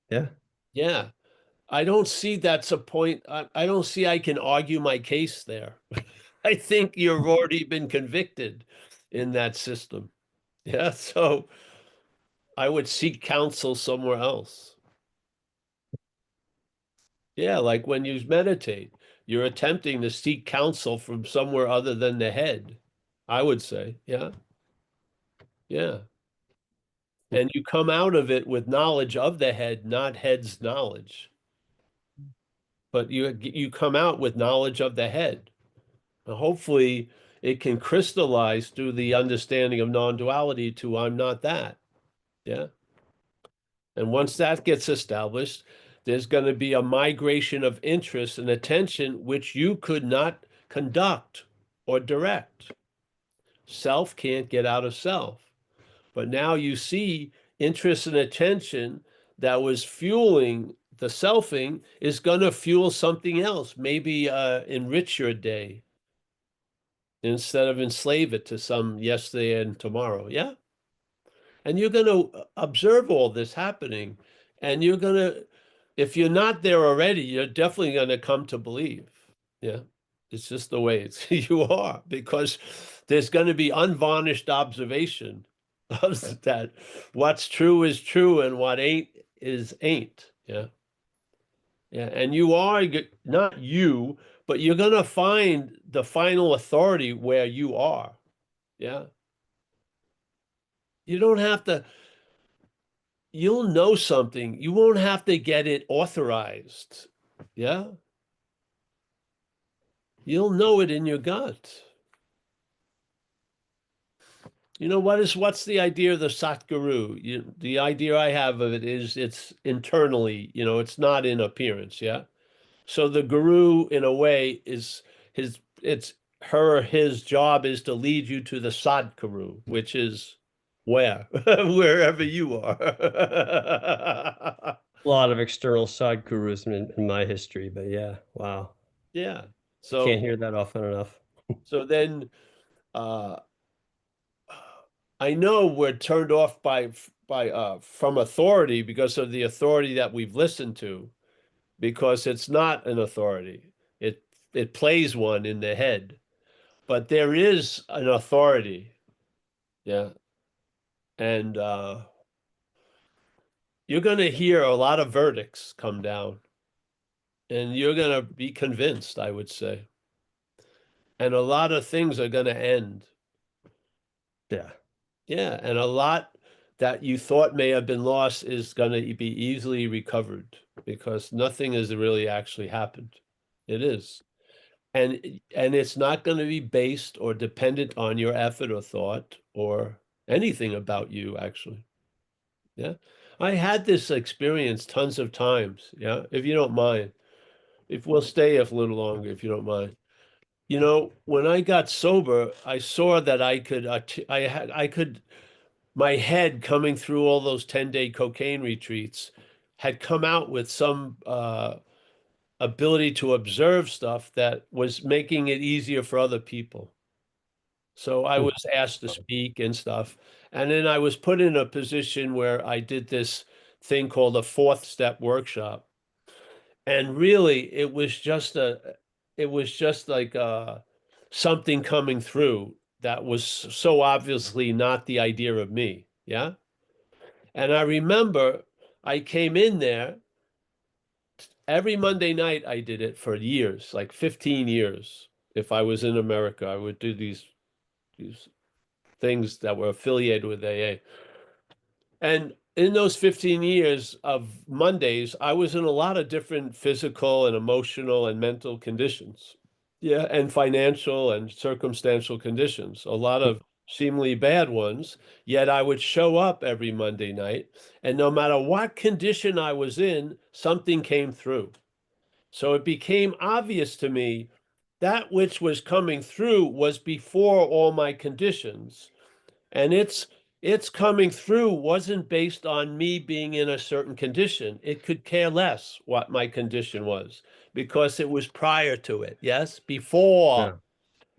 Yeah. Yeah. I don't see that's a point. I don't see I can argue my case there. I think you've already been convicted in that system. Yeah. So I would seek counsel somewhere else. Yeah, like when you meditate, you're attempting to seek counsel from somewhere other than the head, I would say. Yeah. Yeah. And you come out of it with knowledge of the head, not head's knowledge. But you come out with knowledge of the head. And hopefully it can crystallize through the understanding of non-duality to I'm not that. Yeah. And once that gets established, there's going to be a migration of interest and attention which you could not conduct or direct. Self can't get out of self. But now you see interest and attention that was fueling the selfing is going to fuel something else, maybe enrich your day instead of enslave it to some yesterday and tomorrow. Yeah. And you're going to observe all this happening. And you're going to, if you're not there already, you're definitely going to come to believe. Yeah. It's just the way you are, because there's going to be unvarnished observation of that what's true is true and what ain't is ain't. Yeah. Yeah. And you are not you, but you're going to find the final authority where you are. Yeah. You don't have to, you'll know something. You won't have to get it authorized. Yeah. You'll know it in your gut. You know, what's the idea of the Satguru? The idea I have of it is it's internally, it's not in appearance. Yeah. So the guru, in a way, is his job is to lead you to the Sadguru, which is where? Wherever you are. A lot of external side gurus in my history, but yeah, wow. Yeah. Can't So hear that often enough. then I know we're turned off by from authority because of the authority that we've listened to, because it's not an authority. It plays one in the head. But there is an authority. Yeah. And you're going to hear a lot of verdicts come down. And you're going to be convinced, I would say. And a lot of things are going to end. Yeah. Yeah. And a lot that you thought may have been lost is going to be easily recovered, because nothing has really actually happened. It is. And it's not going to be based or dependent on your effort or thought or anything about you, actually. Yeah. I had this experience tons of times. Yeah. If you don't mind, if we'll stay a little longer, if you don't mind. When I got sober, I saw that I could, my head coming through all those 10-day cocaine retreats had come out with some ability to observe stuff that was making it easier for other people. So I was asked to speak and stuff. And then I was put in a position where I did this thing called a fourth step workshop. And really, it was just like something coming through that was so obviously not the idea of me. Yeah. And I remember I came in there every Monday night. I did it for years, like 15 years. If I was in America, I would do these things that were affiliated with AA. And in those 15 years of Mondays, I was in a lot of different physical and emotional and mental conditions. Yeah, and financial and circumstantial conditions, a lot of seemingly bad ones. Yet I would show up every Monday night, and no matter what condition I was in, something came through. So it became obvious to me that which was coming through was before all my conditions. And it's coming through wasn't based on me being in a certain condition. It could care less what my condition was, because it was prior to it. Yes, before. Yeah.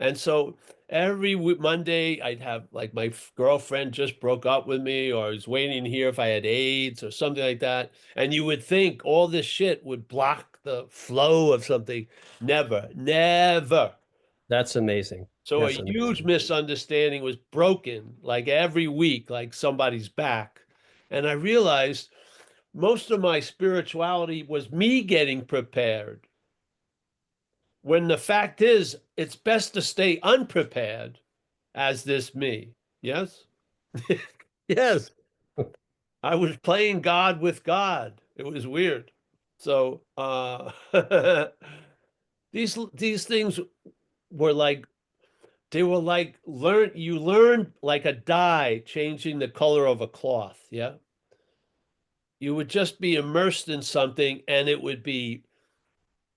And so every Monday, I'd have, like, my girlfriend just broke up with me, or I was waiting here if I had AIDS or something like that. And you would think all this shit would block the flow of something. Never, never. That's amazing. So That's a amazing. huge misunderstanding was broken, like every week, like somebody's back. And I realized most of my spirituality was me getting prepared. When the fact is, it's best to stay unprepared as this me. Yes? Yes. I was playing God with God. It was weird. So these things were like, they were like you learn like a dye changing the color of a cloth. Yeah. You would just be immersed in something and it would be,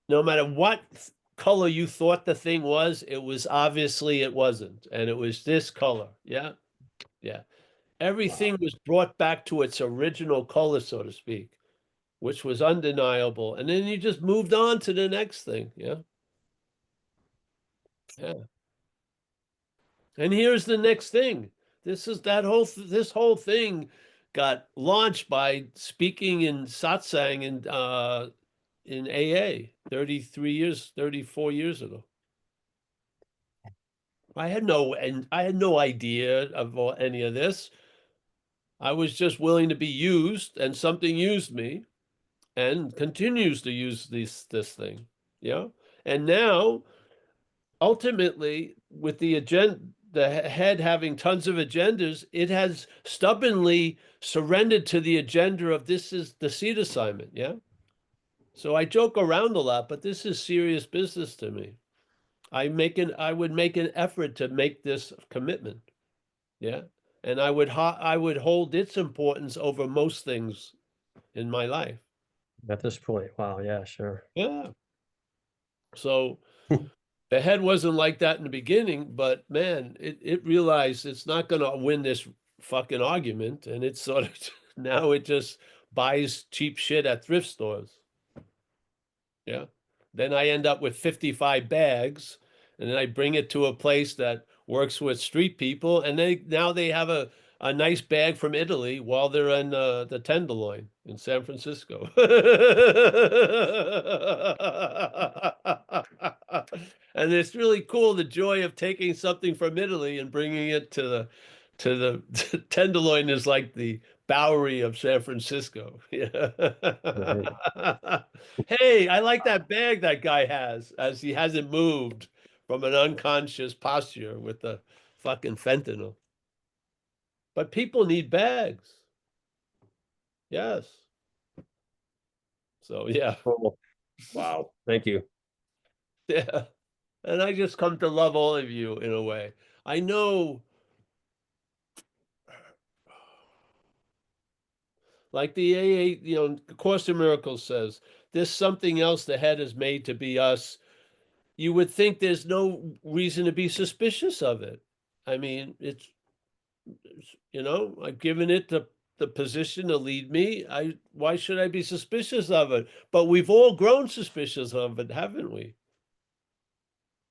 no matter what color you thought the thing was, it was obviously it wasn't. And it was this color. Yeah. Yeah. Everything was brought back to its original color, so to speak, which was undeniable. And then you just moved on to the next thing. Yeah. Yeah. And here's the next thing. This is that whole this whole thing got launched by speaking in satsang in AA 33 years, 34 years ago. I had no idea of any of this. I was just willing to be used, and something used me and continues to use this thing. Yeah. And now ultimately, with the agenda, the head having tons of agendas, it has stubbornly surrendered to the agenda of this is the seed assignment. Yeah. So I joke around a lot, but this is serious business to me. I would make an effort to make this commitment. Yeah. And I would hold its importance over most things in my life. At this point, wow, yeah, sure. Yeah. So the head wasn't like that in the beginning, but man, it realized it's not going to win this fucking argument. And it's sort of now it just buys cheap shit at thrift stores. Yeah. Then I end up with 55 bags, and then I bring it to a place that works with street people, and now they have a nice bag from Italy while they're in the Tenderloin in San Francisco. And it's really cool, the joy of taking something from Italy and bringing it to the Tenderloin is like the Bowery of San Francisco. Yeah. Hey, I like that bag that guy has, as he hasn't moved from an unconscious posture with the fucking fentanyl. But people need bags. Yes. So yeah, Cool. Wow, thank you. yeah. And I just come to love all of you in a way. I know, like the AA, Course in Miracles says, there's something else the head has made to be us. You would think there's no reason to be suspicious of it. I mean, I've given it the position to lead me. Why should I be suspicious of it? But we've all grown suspicious of it, haven't we?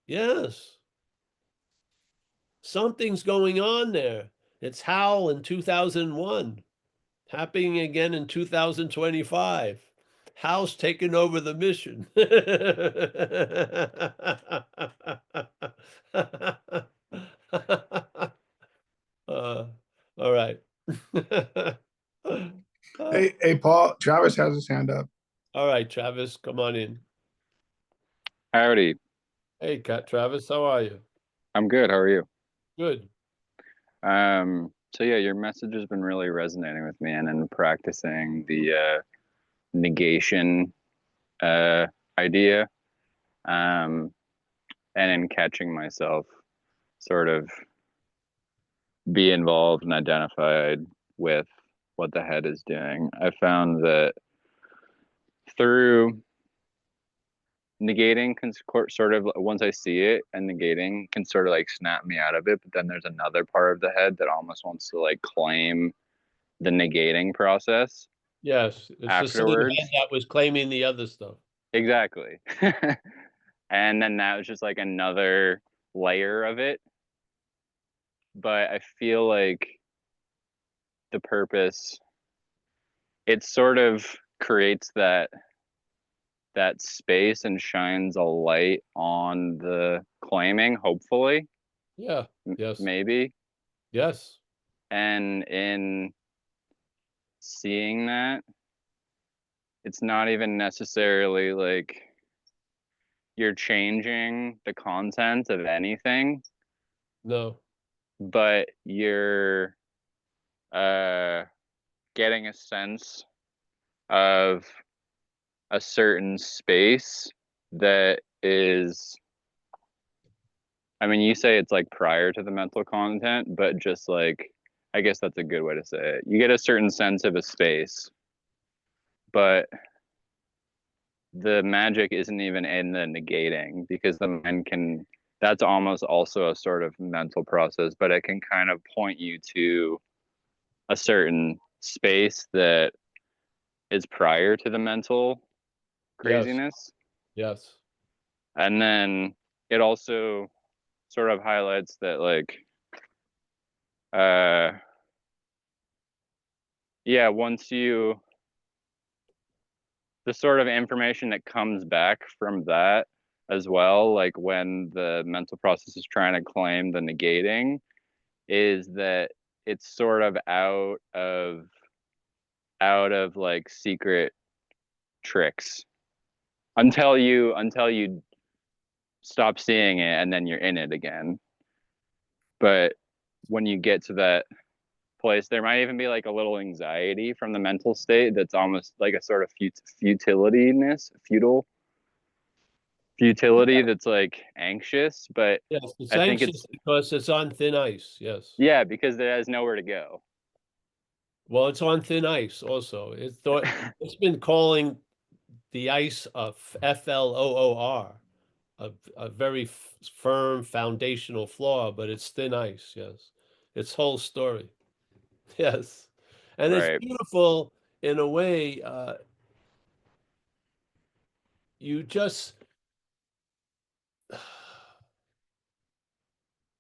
Yes. Something's going on there. It's Hal in 2001, happening again in 2025. Hal's taking over the mission. All right. Hey, Paul, Travis has his hand up. All right, Travis, come on in. Howdy. Hey, Travis, how are you? I'm good. How are you? Good. So yeah, your message has been really resonating with me, and in practicing the negation idea, and in catching myself sort of be involved and identified with what the head is doing. I found that through negating can sort of, once I see it, and negating can sort of like snap me out of it, but then there's another part of the head that almost wants to like claim the negating process Yes, it's the same afterwards. head that was claiming the other stuff. Exactly. And then that was just like another layer of it. But I feel like the purpose, it sort of creates that space and shines a light on the claiming, hopefully. Yeah. Yes. Maybe. Yes. And in seeing that, it's not even necessarily like you're changing the content of anything, No. but you're getting a sense of a certain space that is, I mean, you say it's like prior to the mental content, but just like, I guess that's a good way to say it. You get a certain sense of a space, but the magic isn't even in the negating, because the mind can, that's almost also a sort of mental process, but it can kind of point you to a certain space that is prior to the mental Yes. craziness. Yes. And then it also sort of highlights that, like, yeah, once you, the sort of information that comes back from that as well, like when the mental process is trying to claim the negating, is that it's sort of out of like secret tricks until you stop seeing it and then you're in it again. But when you get to that place, there might even be like a little anxiety from the mental state that's almost like a sort of futility that's like anxious, but Yes. It's I think anxious it's, because it's on thin ice. Yes. yeah, because it has nowhere to go. Well, it's on thin ice also. It's been calling the ice of FLOOR, a very firm foundational flaw, but it's thin ice. Yes. Its whole story. Yes. And it's Right. beautiful in a way. You just,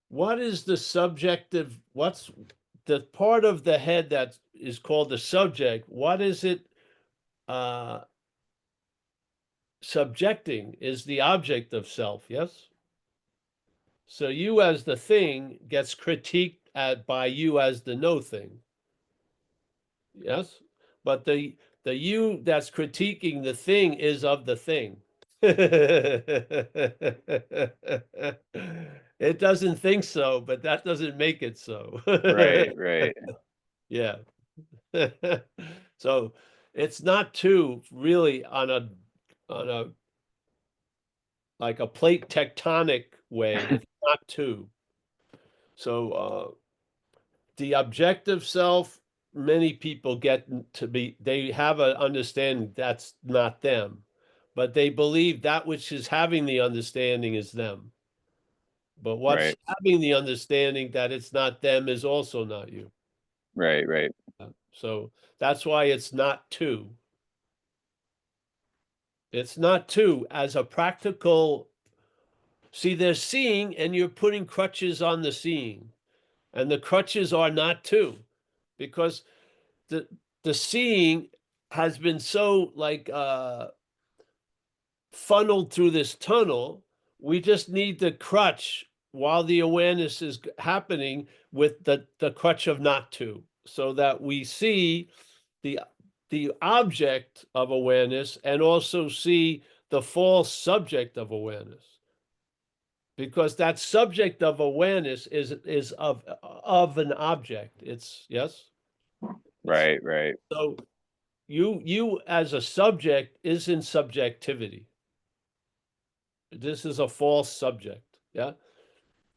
what is the subjective, what's the part of the head that is called the subject? What is it subjecting is the object of self, yes? So you as the thing gets critiqued by you as the no thing. Yes? But the you that's critiquing the thing is of the thing. It doesn't think so, but that doesn't make it so. Right. Yeah. So it's not two really on a like a plate tectonic way. It's not two. So the objective self, many people get to be, they have an understanding that's not them, but they believe that which is having the understanding is them. But what's Right. having the understanding that it's not them is also not you. Right. So that's why it's not two. It's not two as a practical. See, they're seeing and you're putting crutches on the seeing. And the crutches are not two, because the seeing has been so like funneled through this tunnel. We just need the crutch while the awareness is happening with the crutch of not to, so that we see the object of awareness and also see the false subject of awareness. Because that subject of awareness is of an object. It's yes. Right. So you as a subject is in subjectivity. This is a false subject. Yeah.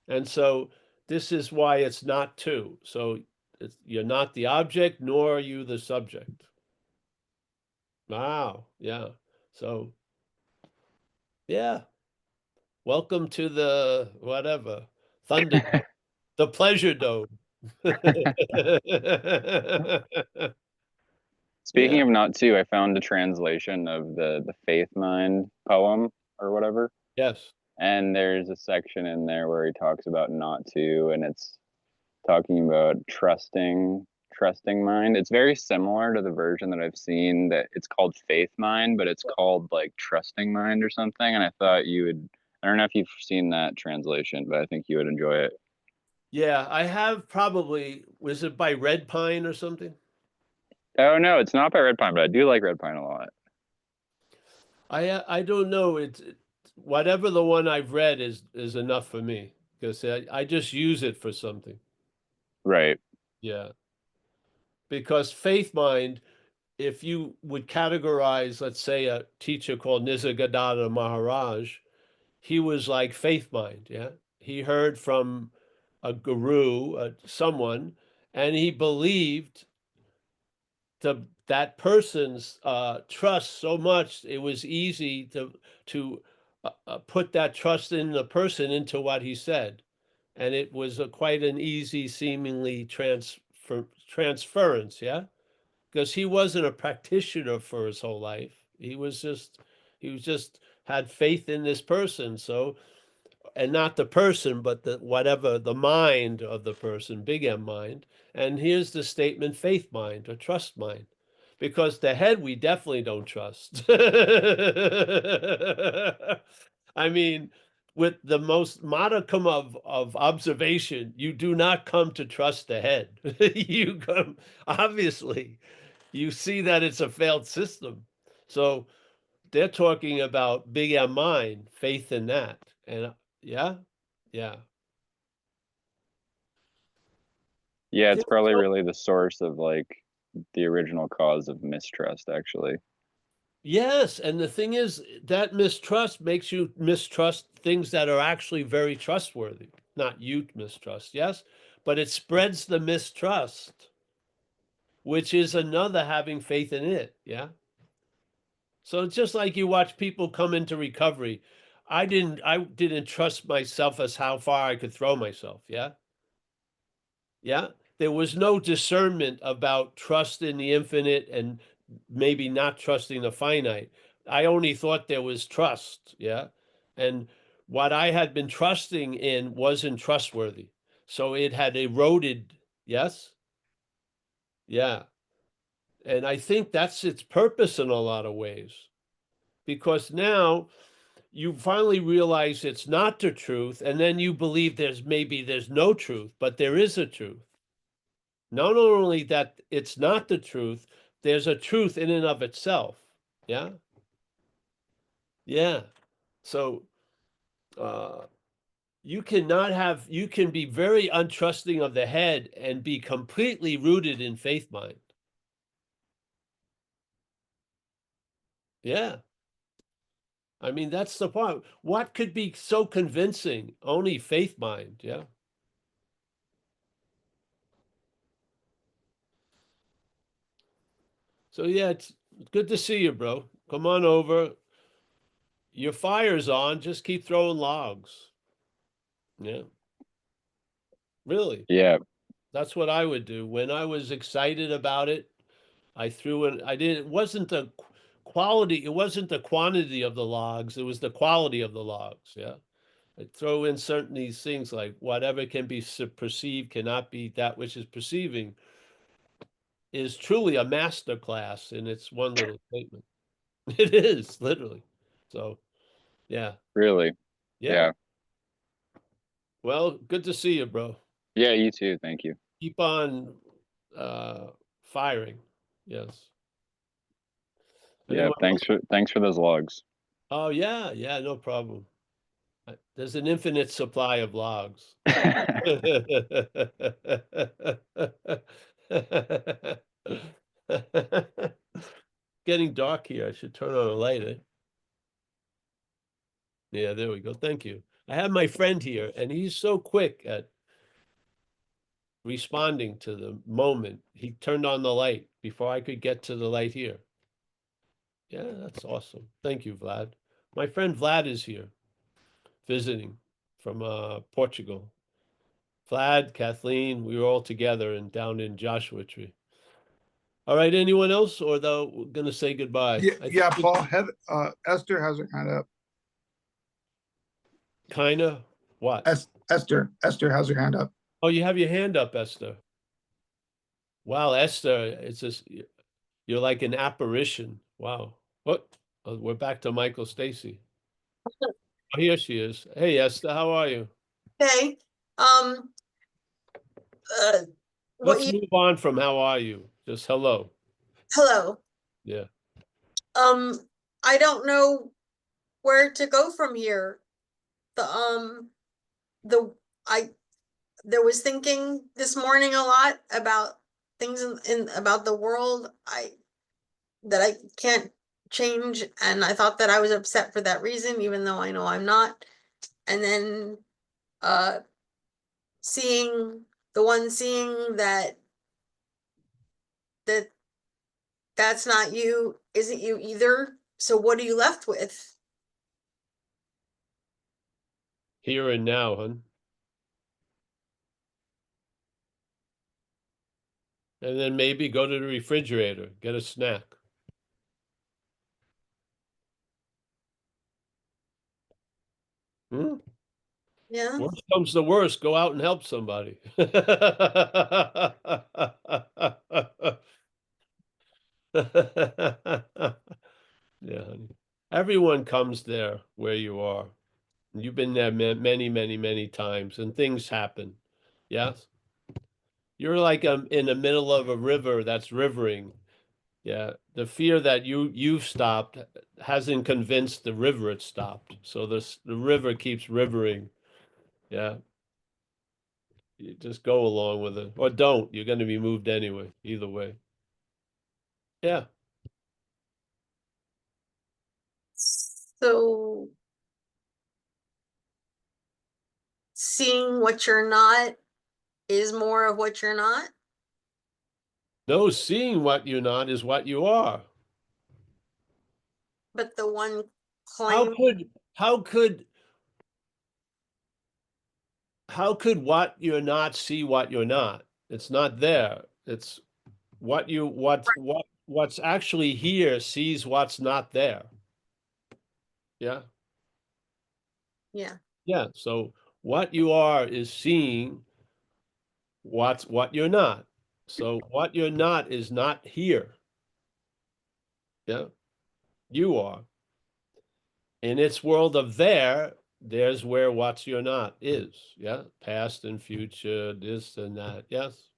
And so this is why it's not two. So you're not the object, nor are you the subject. Wow. Yeah. So yeah. Welcome to the whatever Thunder, the pleasure dome. Speaking Yeah. of not to, I found a translation of the Faith Mind poem or whatever. Yes. And there's a section in there where he talks about not to, and it's talking about trusting mind. It's very similar to the version that I've seen that it's called Faith Mind, but it's called like trusting mind or something. And I thought you would, I don't know if you've seen that translation, but I think you would enjoy it. Yeah, I have probably, was it by Red Pine or something? Oh no, it's not by Red Pine, but I do like Red Pine a lot. I don't know. Whatever the one I've read is enough for me because I just use it for something. Right. Yeah. Because faith mind, if you would categorize, let's say, a teacher called Nisargadatta Maharaj, he was like faith mind. Yeah. He heard from a guru, someone, and he believed that person's trust so much it was easy to put that trust in the person into what he said, and it was quite an easy, seemingly transference. Yeah, because he wasn't a practitioner for his whole life. He was just had faith in this person. So, and not the person, but the mind of the person, big M mind. And here's the statement: faith mind or trust mind, because the head we definitely don't trust. I mean, with the most modicum of observation, you do not come to trust the head. You come, obviously, you see that it's a failed system. So they're talking about big M mind, faith in that. And yeah, yeah. Yeah, Can it's probably really the source of like the original cause of mistrust, actually. Yes, and the thing is that mistrust makes you mistrust things that are actually very trustworthy. Not you mistrust, yes, but it spreads the mistrust, which is another having faith in it. Yeah. So it's just like you watch people come into recovery. I didn't trust myself as how far I could throw myself. Yeah. Yeah. There was no discernment about trust in the infinite and maybe not trusting the finite. I only thought there was trust. Yeah. And what I had been trusting in wasn't trustworthy. So it had eroded. Yes. Yeah. And I think that's its purpose in a lot of ways, because now you finally realize it's not the truth, and then you believe there's no truth, but there is a truth. Not only that it's not the truth, there's a truth in and of itself. Yeah. Yeah. So you can be very untrusting of the head and be completely rooted in faith mind. Yeah. I mean, that's the point. What could be so convincing? Only faith mind. Yeah. So yeah, it's good to see you, bro. Come on over. Your fire's on. Just keep throwing logs. Yeah. Really. Yeah, That's what I would do. When I was excited about it, I threw in, I didn't, it wasn't the quality, it wasn't the quantity of the logs, it was the quality of the logs. Yeah. I throw in certain these things like whatever can be perceived cannot be that which is perceiving is truly a master class in its one little statement. It is literally. So, yeah. really. Yeah. Yeah. Well, good to see you, bro. Yeah, you too. Thank you. Keep on firing. Yes. Yeah, Anyone else? thanks for those logs. Oh yeah, yeah, no problem. There's an infinite supply of logs. Getting dark here. I should turn on a light. Yeah, there we go. Thank you. I have my friend here, and he's so quick at responding to the moment. He turned on the light before I could get to the light here. Yeah, that's awesome. Thank you, Vlad. My friend Vlad is here visiting from Portugal. Vlad, Kathleen, we were all together and down in Joshua Tree. All right, anyone else, or though we're gonna say goodbye? Yeah, Paul, Esther has her hand up. Kinda. What? Esther has her hand up. Oh, you have your hand up, Esther. Wow, Esther, it's just you're like an apparition. Wow. What? Oh, we're back to Michael Stacy. Oh, here she is. Hey, Esther, how are you? Okay. Um, what Let's you, move on from how are you? Just hello. hello. Yeah. Um, I don't know where to go from here. The I there was thinking this morning a lot about things in about the world that I can't change, and I thought that I was upset for that reason, even though I know I'm not. And then uh seeing seeing that that's not you, isn't you either. So what are you left with? Here and now, hun. And then maybe go to the refrigerator, get a snack. Hmm? Yeah. Worst comes to worst, go out and help somebody. Yeah, honey. Everyone comes there where you are. You've been there many, many, many times, and things happen. Yes? You're like in the middle of a river that's rivering. Yeah. The fear that you've stopped hasn't convinced the river it stopped. So the river keeps rivering. Yeah. You just go along with it. Or don't. You're going to be moved anyway, either way. Yeah. So seeing what you're not is more of what you're not. No, seeing what you're not is what you are. But the one How claim, could how could how could what you're not see what you're not? It's not there. It's what's actually here sees what's not there. Yeah. yeah. Yeah. So what you are is seeing what you're not. So what you're not is not here. Yeah. You are. In its world of there's where what's you're not is. Yeah. Past and future, this and that. Yes.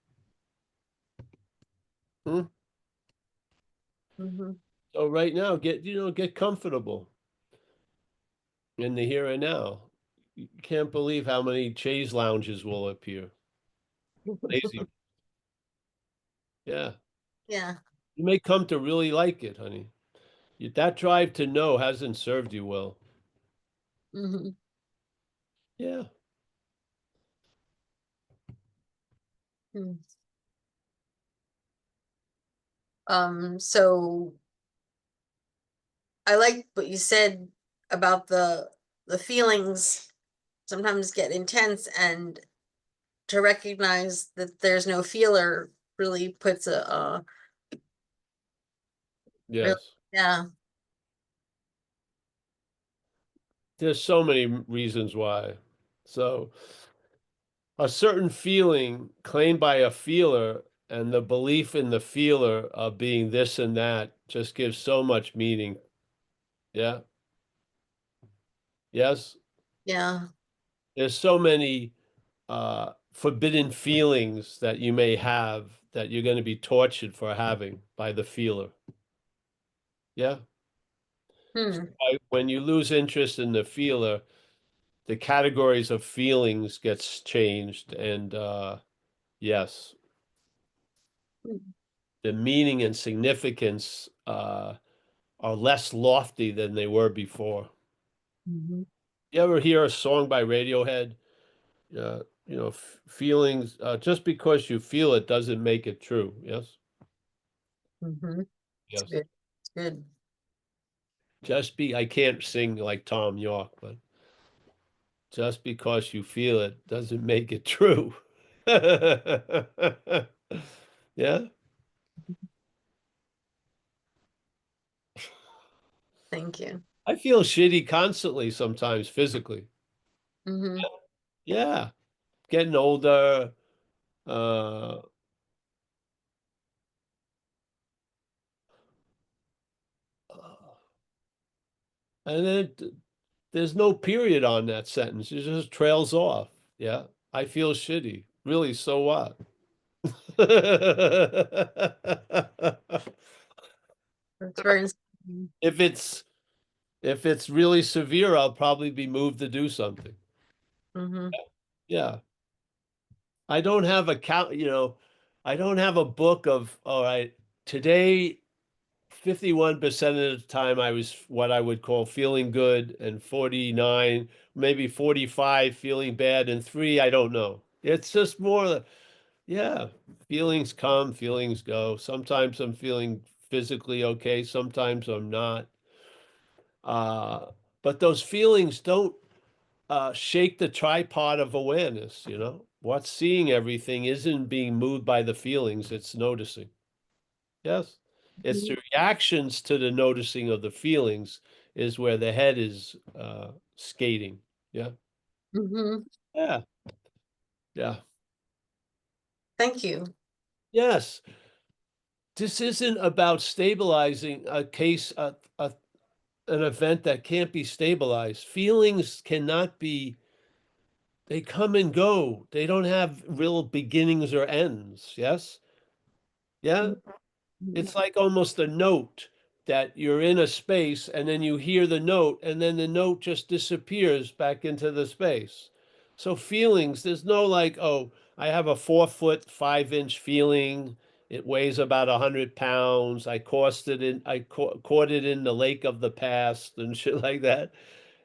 Hmm? Mm-hmm. So right now, get comfortable in the here and now. You can't believe how many chaise lounges will appear. Lazy. Yeah. Yeah. You may come to really like it, honey. That drive to know hasn't served you well. Mm-hmm. Yeah. So I like what you said about the feelings sometimes get intense, and to recognize that there's no feeler really puts really, Yes. yeah. There's so many reasons why. So a certain feeling claimed by a feeler and the belief in the feeler of being this and that just gives so much meaning. Yeah. Yes. Yeah. There's so many forbidden feelings that you may have that you're going to be tortured for having by the feeler. Yeah. When you lose interest in the feeler, the categories of feelings gets changed, and yes, the meaning and significance are less lofty than they were before. Mm-hmm. You ever hear a song by Radiohead? Feelings, just because you feel it doesn't make it true. Yes. Mm-hmm. It's Yes. good. It's good. I can't sing like Tom York, but just because you feel it doesn't make it true. Yeah. Thank you. I feel shitty constantly sometimes physically. Mm-hmm. Yeah. Getting older. Uh, and then there's no period on that sentence. It just trails off. Yeah. I feel shitty. Really, so what? That's very inspiring. If it's If it's really severe, I'll probably be moved to do something. Mm-hmm. Yeah. I don't have a count, I don't have a book of, all right, today 51% of the time I was what I would call feeling good, and 49, maybe 45 feeling bad, and 3 I don't know. It's just more, yeah, feelings come, feelings go. Sometimes I'm feeling physically okay, sometimes I'm not. Uh, but those feelings don't shake the tripod of awareness, What's seeing everything isn't being moved by the feelings, it's noticing. Yes. It's the reactions to the noticing of the feelings is where the head is skating. Yeah. Mm-hmm. Yeah. Yeah. Thank you. Yes. This isn't about stabilizing a case, an event that can't be stabilized. Feelings cannot be, they come and go. They don't have real beginnings or ends. Yes. Yeah. It's like almost a note that you're in a space and then you hear the note and then the note just disappears back into the space. So feelings, there's no like, oh, I have a 4 foot 5 inch feeling. It weighs about 100 pounds. Caught it in the lake of the past and shit like that.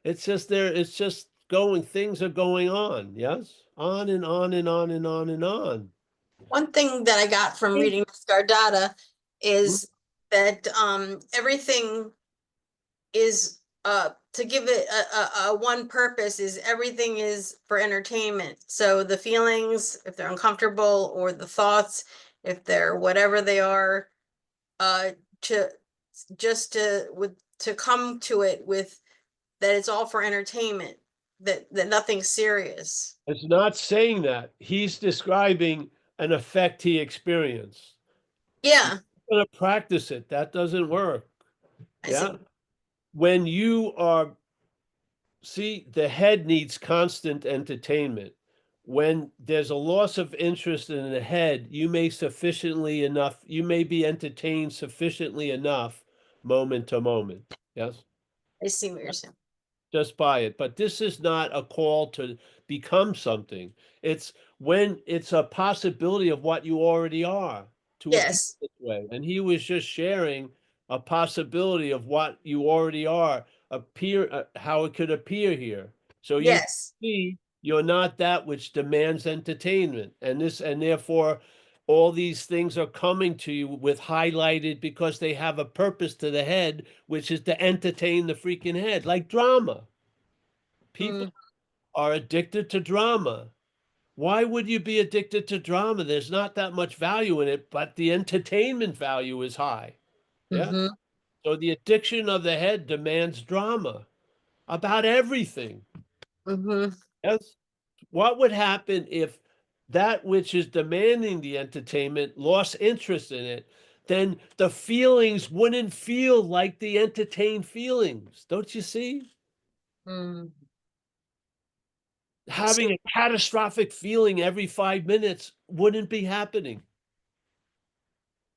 It's just there. It's just going. Things are going on. Yes, on and on and on and on and on. One thing that I got from reading Scardata is that everything is to give it a one purpose is everything is for entertainment. So the feelings, if they're uncomfortable, or the thoughts, if they're whatever they are, uh to just to come to it with that it's all for entertainment, that nothing's serious. It's not saying that. He's describing an effect he experienced. Yeah, Going to practice it. That doesn't work. I see. Yeah. When you are, see, the head needs constant entertainment. When there's a loss of interest in the head, you may be entertained sufficiently enough moment to moment. Yes. I see what you're saying. Just by it. But this is not a call to become something. It's when it's a possibility of what you already are to appear Yes, this way. And he was just sharing a possibility of what you already are, how it could appear here. So you yes. see, you're not that which demands entertainment. And therefore all these things are coming to you with highlighted because they have a purpose to the head, which is to entertain the freaking head, like drama. People Mm, are addicted to drama. Why would you be addicted to drama? There's not that much value in it, but the entertainment value is high. Yeah. mm-hmm, So the addiction of the head demands drama about everything. mm-hmm, Yes. What would happen if that which is demanding the entertainment lost interest in it? Then the feelings wouldn't feel like the entertained feelings. Don't you see? mm. Having a catastrophic feeling every 5 minutes wouldn't be happening.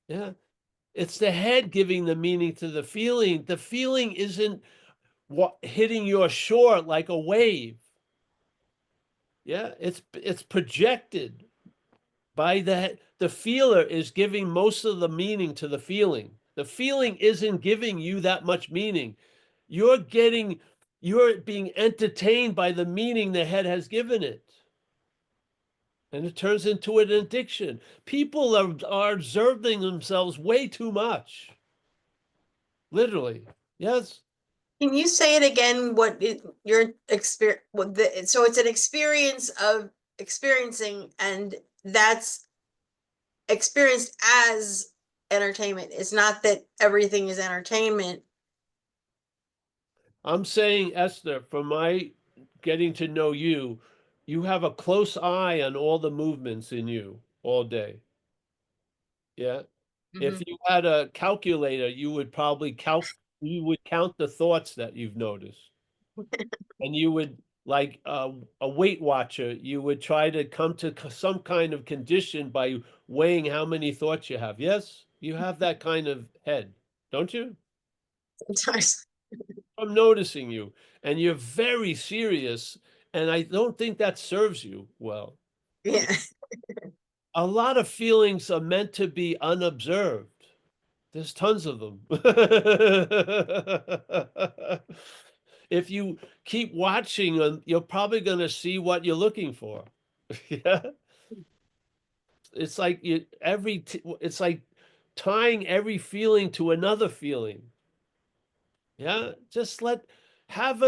Yeah. It's the head giving the meaning to the feeling. The feeling isn't what hitting your shore like a wave. Yeah, it's projected by the feeler is giving most of the meaning to the feeling. The feeling isn't giving you that much meaning. You're being entertained by the meaning the head has given it. And it turns into an addiction. People are observing themselves way too much. Literally. Yes. Can you say it again? Your experience? So it's an experience of experiencing, and that's experienced as entertainment. It's not that everything is entertainment. I'm saying, Esther, from my getting to know you, you have a close eye on all the movements in you all day. Yeah. If Mhm. you had a calculator, you would probably count the thoughts that you've noticed. And you would, like a Weight Watcher, you would try to come to some kind of condition by weighing how many thoughts you have. Yes, you have that kind of head, don't you? Sometimes. from noticing you, and you're very serious, and I don't think that serves you well. Yeah. A lot of feelings are meant to be unobserved. There's tons of them. If you keep watching them, you're probably going to see what you're looking for. Yeah. It's like it's like tying every feeling to another feeling. Yeah. Just have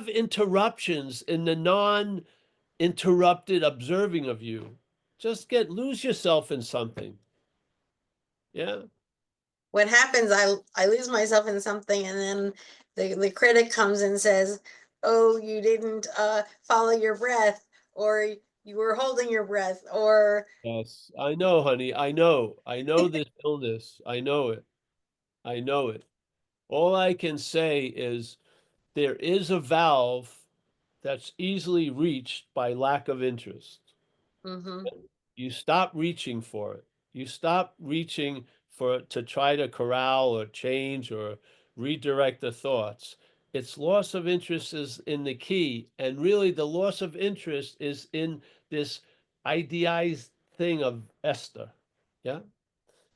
interruptions in the non-interrupted observing of you. Just lose yourself in something. Yeah. What happens, I lose myself in something, and then the critic comes and says, "Oh, you didn't follow your breath, or you were holding your breath, or Yes, I know, honey. I know. I know this illness. I know it. I know it. All I can say is there is a valve that's easily reached by lack of interest. mm-hmm, You stop reaching for it. You stop reaching for to try to corral or change or redirect the thoughts. Its loss of interest is in the key, and really the loss of interest is in this idealized thing of Esther. Yeah.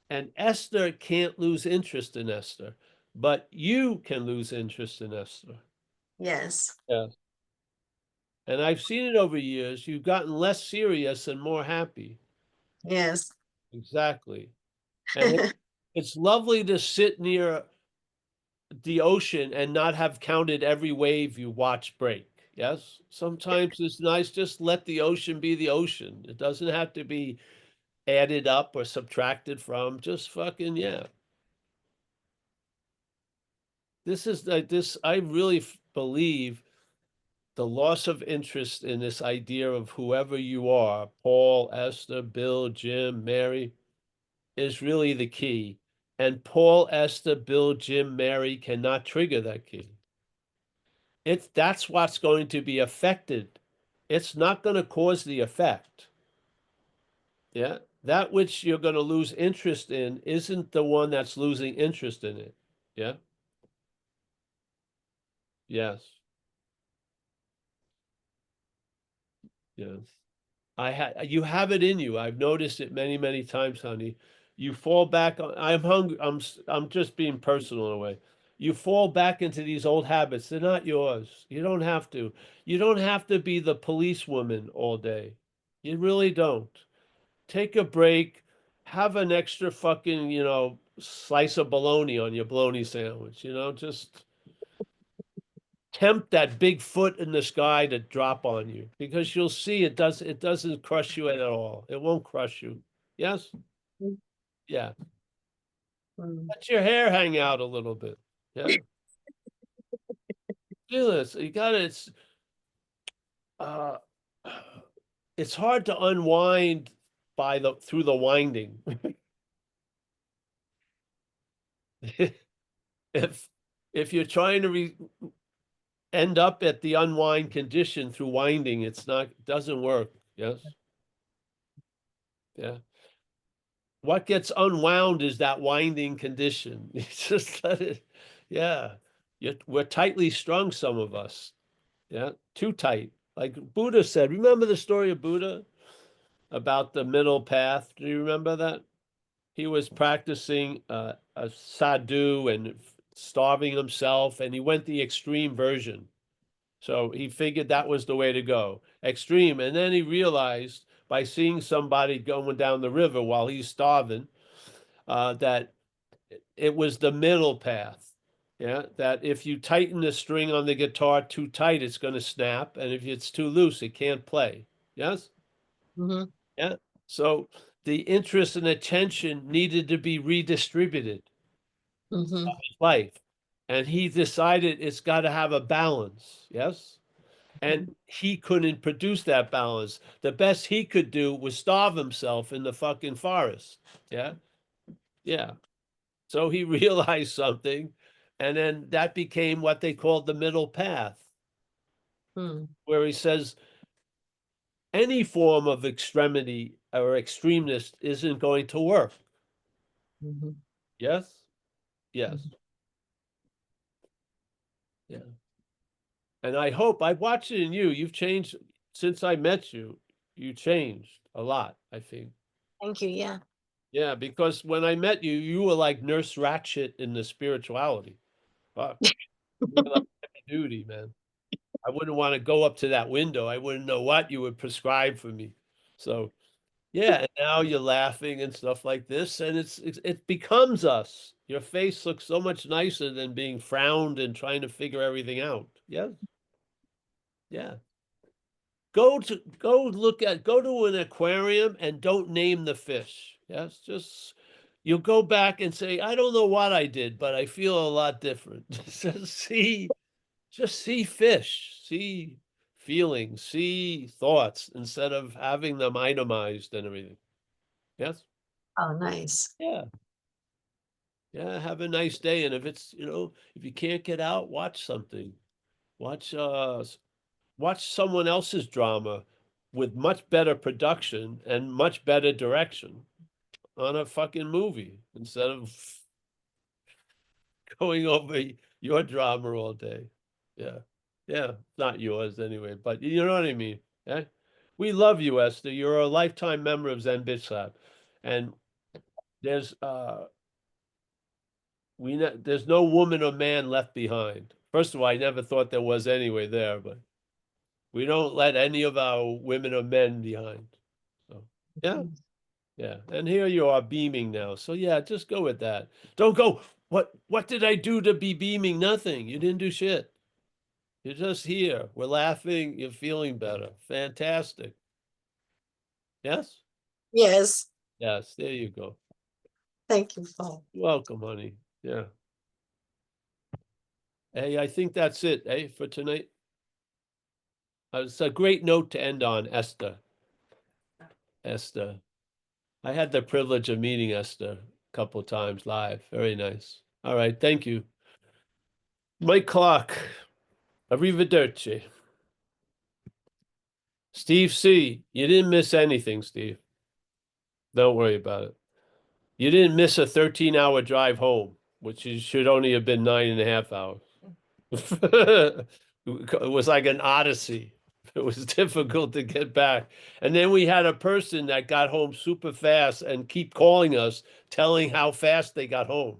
And Esther can't lose interest in Esther, but you can lose interest in Esther. yes, Yeah. And I've seen it over years. You've gotten less serious and more happy. yes, Exactly. And it's lovely to sit near the ocean and not have counted every wave you watch break. Yes. Sometimes it's nice just let the ocean be the ocean. It doesn't have to be added up or subtracted from. Just fucking, yeah. This is like this. I really believe the loss of interest in this idea of whoever you are, Paul, Esther, Bill, Jim, Mary, is really the key. And Paul, Esther, Bill, Jim, Mary cannot trigger that key. That's what's going to be affected. It's not going to cause the effect. Yeah. That which you're going to lose interest in isn't the one that's losing interest in it. Yeah. Yes. Yes. You have it in you. I've noticed it many, many times, honey. You fall back on, I'm hungry. I'm just being personal in a way. You fall back into these old habits. They're not yours. You don't have to. You don't have to be the policewoman all day. You really don't. Take a break. Have an extra fucking, slice of bologna on your bologna sandwich. Just tempt that big foot in the sky to drop on you, because you'll see it doesn't crush you at all. It won't crush you. Yes? Yeah. mm, Let your hair hang out a little bit. Yeah. Do this. You got it. Uh it's hard to unwind through the winding. If you're trying to end up at the unwind condition through winding, it doesn't work. Yes. Yeah. What gets unwound is that winding condition. You just let it, yeah. We're tightly strung, some of us. Yeah, too tight. Like Buddha said, remember the story of Buddha about the middle path? Do you remember that? He was practicing a sadhu and starving himself, and he went the extreme version. So he figured that was the way to go, extreme. And then he realized by seeing somebody going down the river while he's starving, that it was the middle path. Yeah, that if you tighten the string on the guitar too tight, it's going to snap, and if it's too loose, it can't play. Yes. mm-hmm, Yeah. So the interest and attention needed to be redistributed mm-hmm, in life, and he decided it's got to have a balance. Yes. And he couldn't produce that balance. The best he could do was starve himself in the fucking forest. Yeah. Yeah. So he realized something, and then that became what they called the middle path, mm, where he says any form of extremity or extremeness isn't going to work. mm-hmm, Yes? Yes. Yeah. And I hope I watch it in you. You've changed since I met you. You changed a lot, I think. Thank you. Yeah. Yeah, because when I met you, you were like Nurse Ratchet in the spirituality. Fuck. You were like heavy duty, man. I wouldn't want to go up to that window. I wouldn't know what you would prescribe for me. So yeah, and now you're laughing and stuff like this, and it becomes us. Your face looks so much nicer than being frowned and trying to figure everything out. Yes. Yeah. Go to an aquarium and don't name the fish. Yes, just you'll go back and say, I don't know what I did, but I feel a lot different. Just see fish, see feelings, see thoughts instead of having them itemized and everything. Yes? Oh, nice. Yeah. Yeah, have a nice day. And if it's, if you can't get out, watch something. Watch watch someone else's drama with much better production and much better direction on a fucking movie instead of going over your drama all day. Yeah. Yeah. Not yours anyway, but you know what I mean. Yeah. We love you, Esther. You're a lifetime member of Zen Bitch Lab. And there's there's no woman or man left behind. First of all, I never thought there was anyway there, but we don't let any of our women or men behind. So yeah. Yeah. And here you are beaming now. So yeah, just go with that. Don't go, what did I do to be beaming? Nothing. You didn't do shit. You're just here. We're laughing. You're feeling better. Fantastic. Yes? Yes. Yes. There you go. Thank you, Paul. You're welcome, honey. Yeah. Hey, I think that's it, for tonight. It's a great note to end on, Esther. Esther. I had the privilege of meeting Esther a couple times live. Very nice. All right. Thank you. Mike Clark. Arrivederci. Steve C. You didn't miss anything, Steve. Don't worry about it. You didn't miss a 13-hour drive home, which should only have been 9.5 hours. It was like an odyssey. It was difficult to get back. And then we had a person that got home super fast and keep calling us, telling how fast they got home.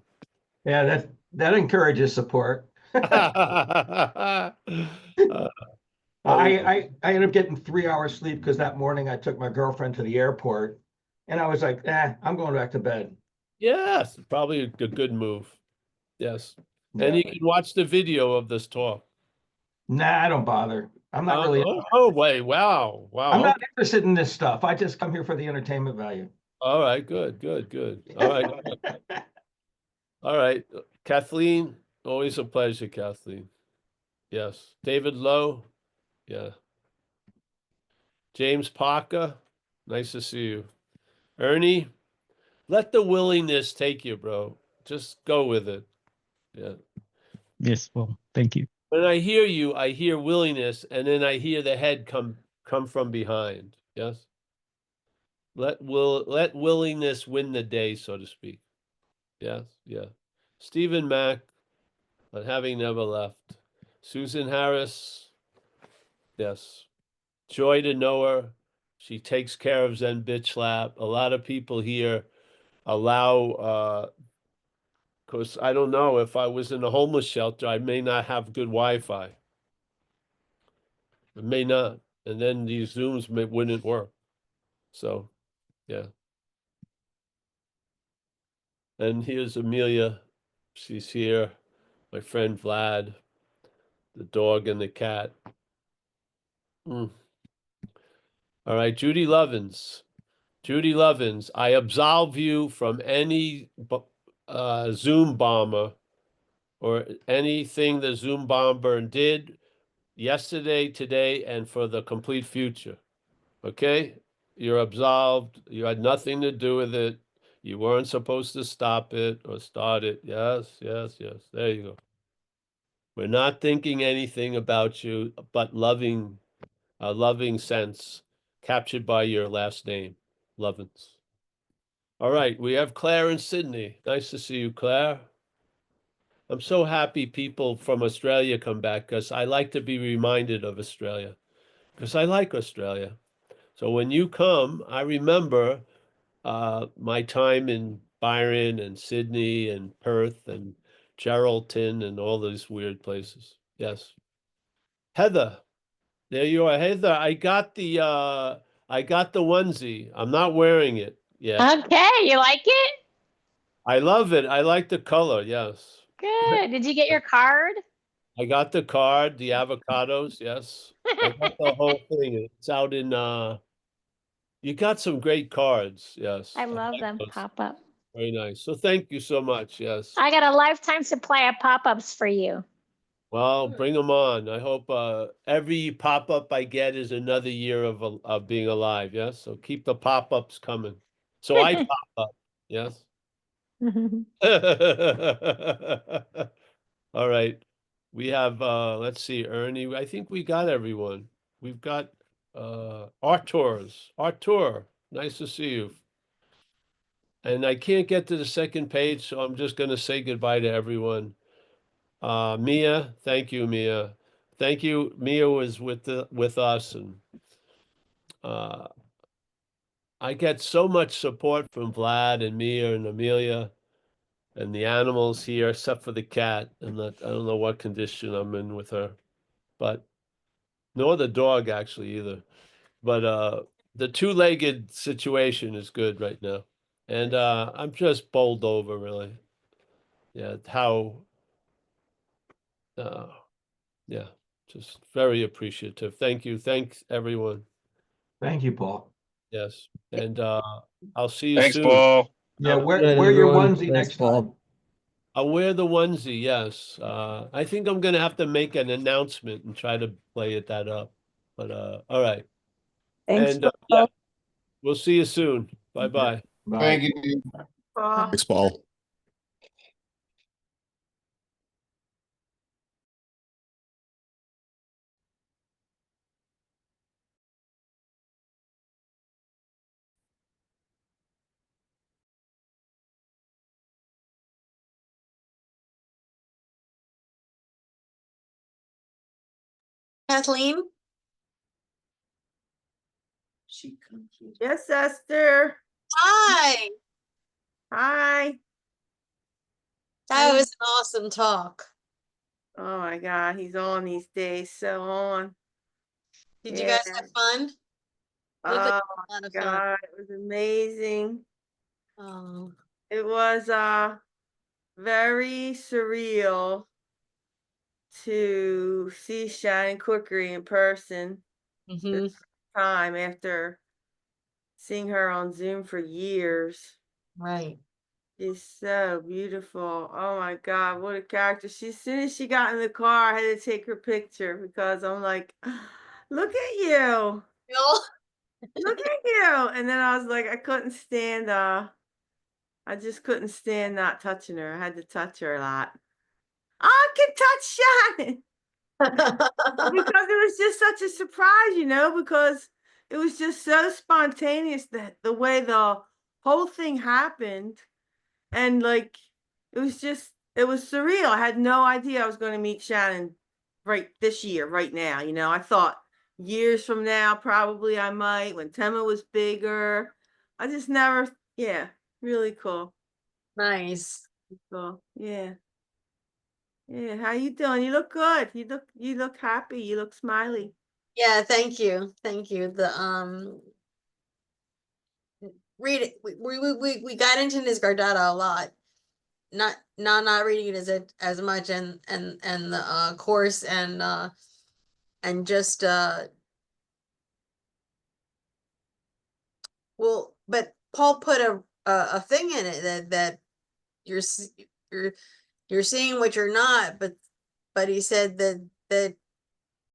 Yeah, that encourages support. Uh, I ended up getting 3 hours sleep because that morning I took my girlfriend to the airport and I was like, I'm going back to bed. yes, probably a good move. Yes. And Yeah. you can watch the video of this talk. Nah, I don't bother. I'm not really. Wait, wow. I'm not interested in this stuff. I just come here for the entertainment value. All right, good. All right. All right. Kathleen, always a pleasure, Kathleen. Yes. David Lowe. Yeah. James Parker, nice to see you. Ernie, let the willingness take you, bro. Just go with it. Yeah. Yes, well, thank you. When I hear you, I hear willingness, and then I hear the head come from behind. Yes. Let willingness win the day, so to speak. Yes, yeah. Stephen Mack, but having never left. Susan Harris, yes. Joy to know her. She takes care of Zen Bitch Lab. A lot of people here allow, because I don't know, if I was in a homeless shelter, I may not have good Wi-Fi. It may not. And then these Zooms wouldn't work. So, yeah. And here's Amelia. She's here. My friend Vlad, the dog and the cat. All right, Judy Lovins. Judy Lovins, I absolve you from any Zoom bomber or anything the Zoom bomber did yesterday, today, and for the complete future. Okay? You're absolved. You had nothing to do with it. You weren't supposed to stop it or start it. Yes. There you go. We're not thinking anything about you, but loving, a loving sense captured by your last name, Lovins. All right, we have Claire and Sydney. Nice to see you, Claire. I'm so happy people from Australia come back because I like to be reminded of Australia because I like Australia. So when you come, I remember my time in Byron and Sydney and Perth and Geraldton and all those weird places. Yes. Heather, there you are. Heather, I got the onesie. I'm not wearing it yet. Okay, you like it? I love it. I like the color. Yes. Good. Did you get your card? I got the card, the avocados. Yes. I got the whole thing. It's out in you got some great cards. Yes. I love like them those. pop up. Very nice. So thank you so much. Yes. I got a lifetime supply of pop-ups for you. Well, bring them on. I hope every pop-up I get is another year of being alive. Yes. So keep the pop-ups coming. So I pop up. Yes. All right. We have let's see, Ernie. I think we got everyone. We've got Artur's. Artur, nice to see you. And I can't get to the second page, so I'm just gonna say goodbye to everyone. Mia, thank you, Mia. Thank you. Mia was with us, and I get so much support from Vlad and Mia and Amelia and the animals here, except for the cat. And I don't know what condition I'm in with her, but nor the dog actually either. But the two-legged situation is good right now, and I'm just bowled over, really. Yeah, how uh, yeah, just very appreciative. Thank you. Thanks, everyone. Thank you, Paul. Yes. And I'll see you Thanks, soon. Paul. Yeah, Good wear night, wear your everyone. onesie Thanks, next Paul. time. I'll wear the onesie, yes. I think I'm gonna have to make an announcement and try to play that up. But all right. Thanks, And Paul. yeah, we'll see you soon. Bye-bye. Bye. Thank you. Paul. Thanks, Paul. Kathleen? Yes, Esther. Hi, Hi. that was an awesome talk. Oh my God, he's on these days. So on. Did you guys have fun? Looked like Oh a lot of my fun. God, it was amazing. Oh, It was very surreal to see Shannon Quickery in person mhm. this time after seeing her on Zoom for years. Right. She's so beautiful. Oh my God, what a character. As soon as she got in the car, I had to take her picture because I'm like, look at you. Bill? Look at you. And then I was like, I just couldn't stand not touching her. I had to touch her a lot. I can touch Shannon. Because it was just such a surprise, because it was just so spontaneous that the way the whole thing happened. And like, it was surreal. I had no idea I was going to meet Shannon right this year, right now. I thought years from now, probably I might, when Tema was bigger. I just never, yeah, really cool. Nice. Cool. Yeah. Yeah. How you doing? You look good. You look happy. You look smiley. Yeah, thank you. Thank you. Read it. We got into Nisgardata a lot. Not reading it as much and the course and just well, but Paul put a thing in it that you're you're seeing what you're not, but he said that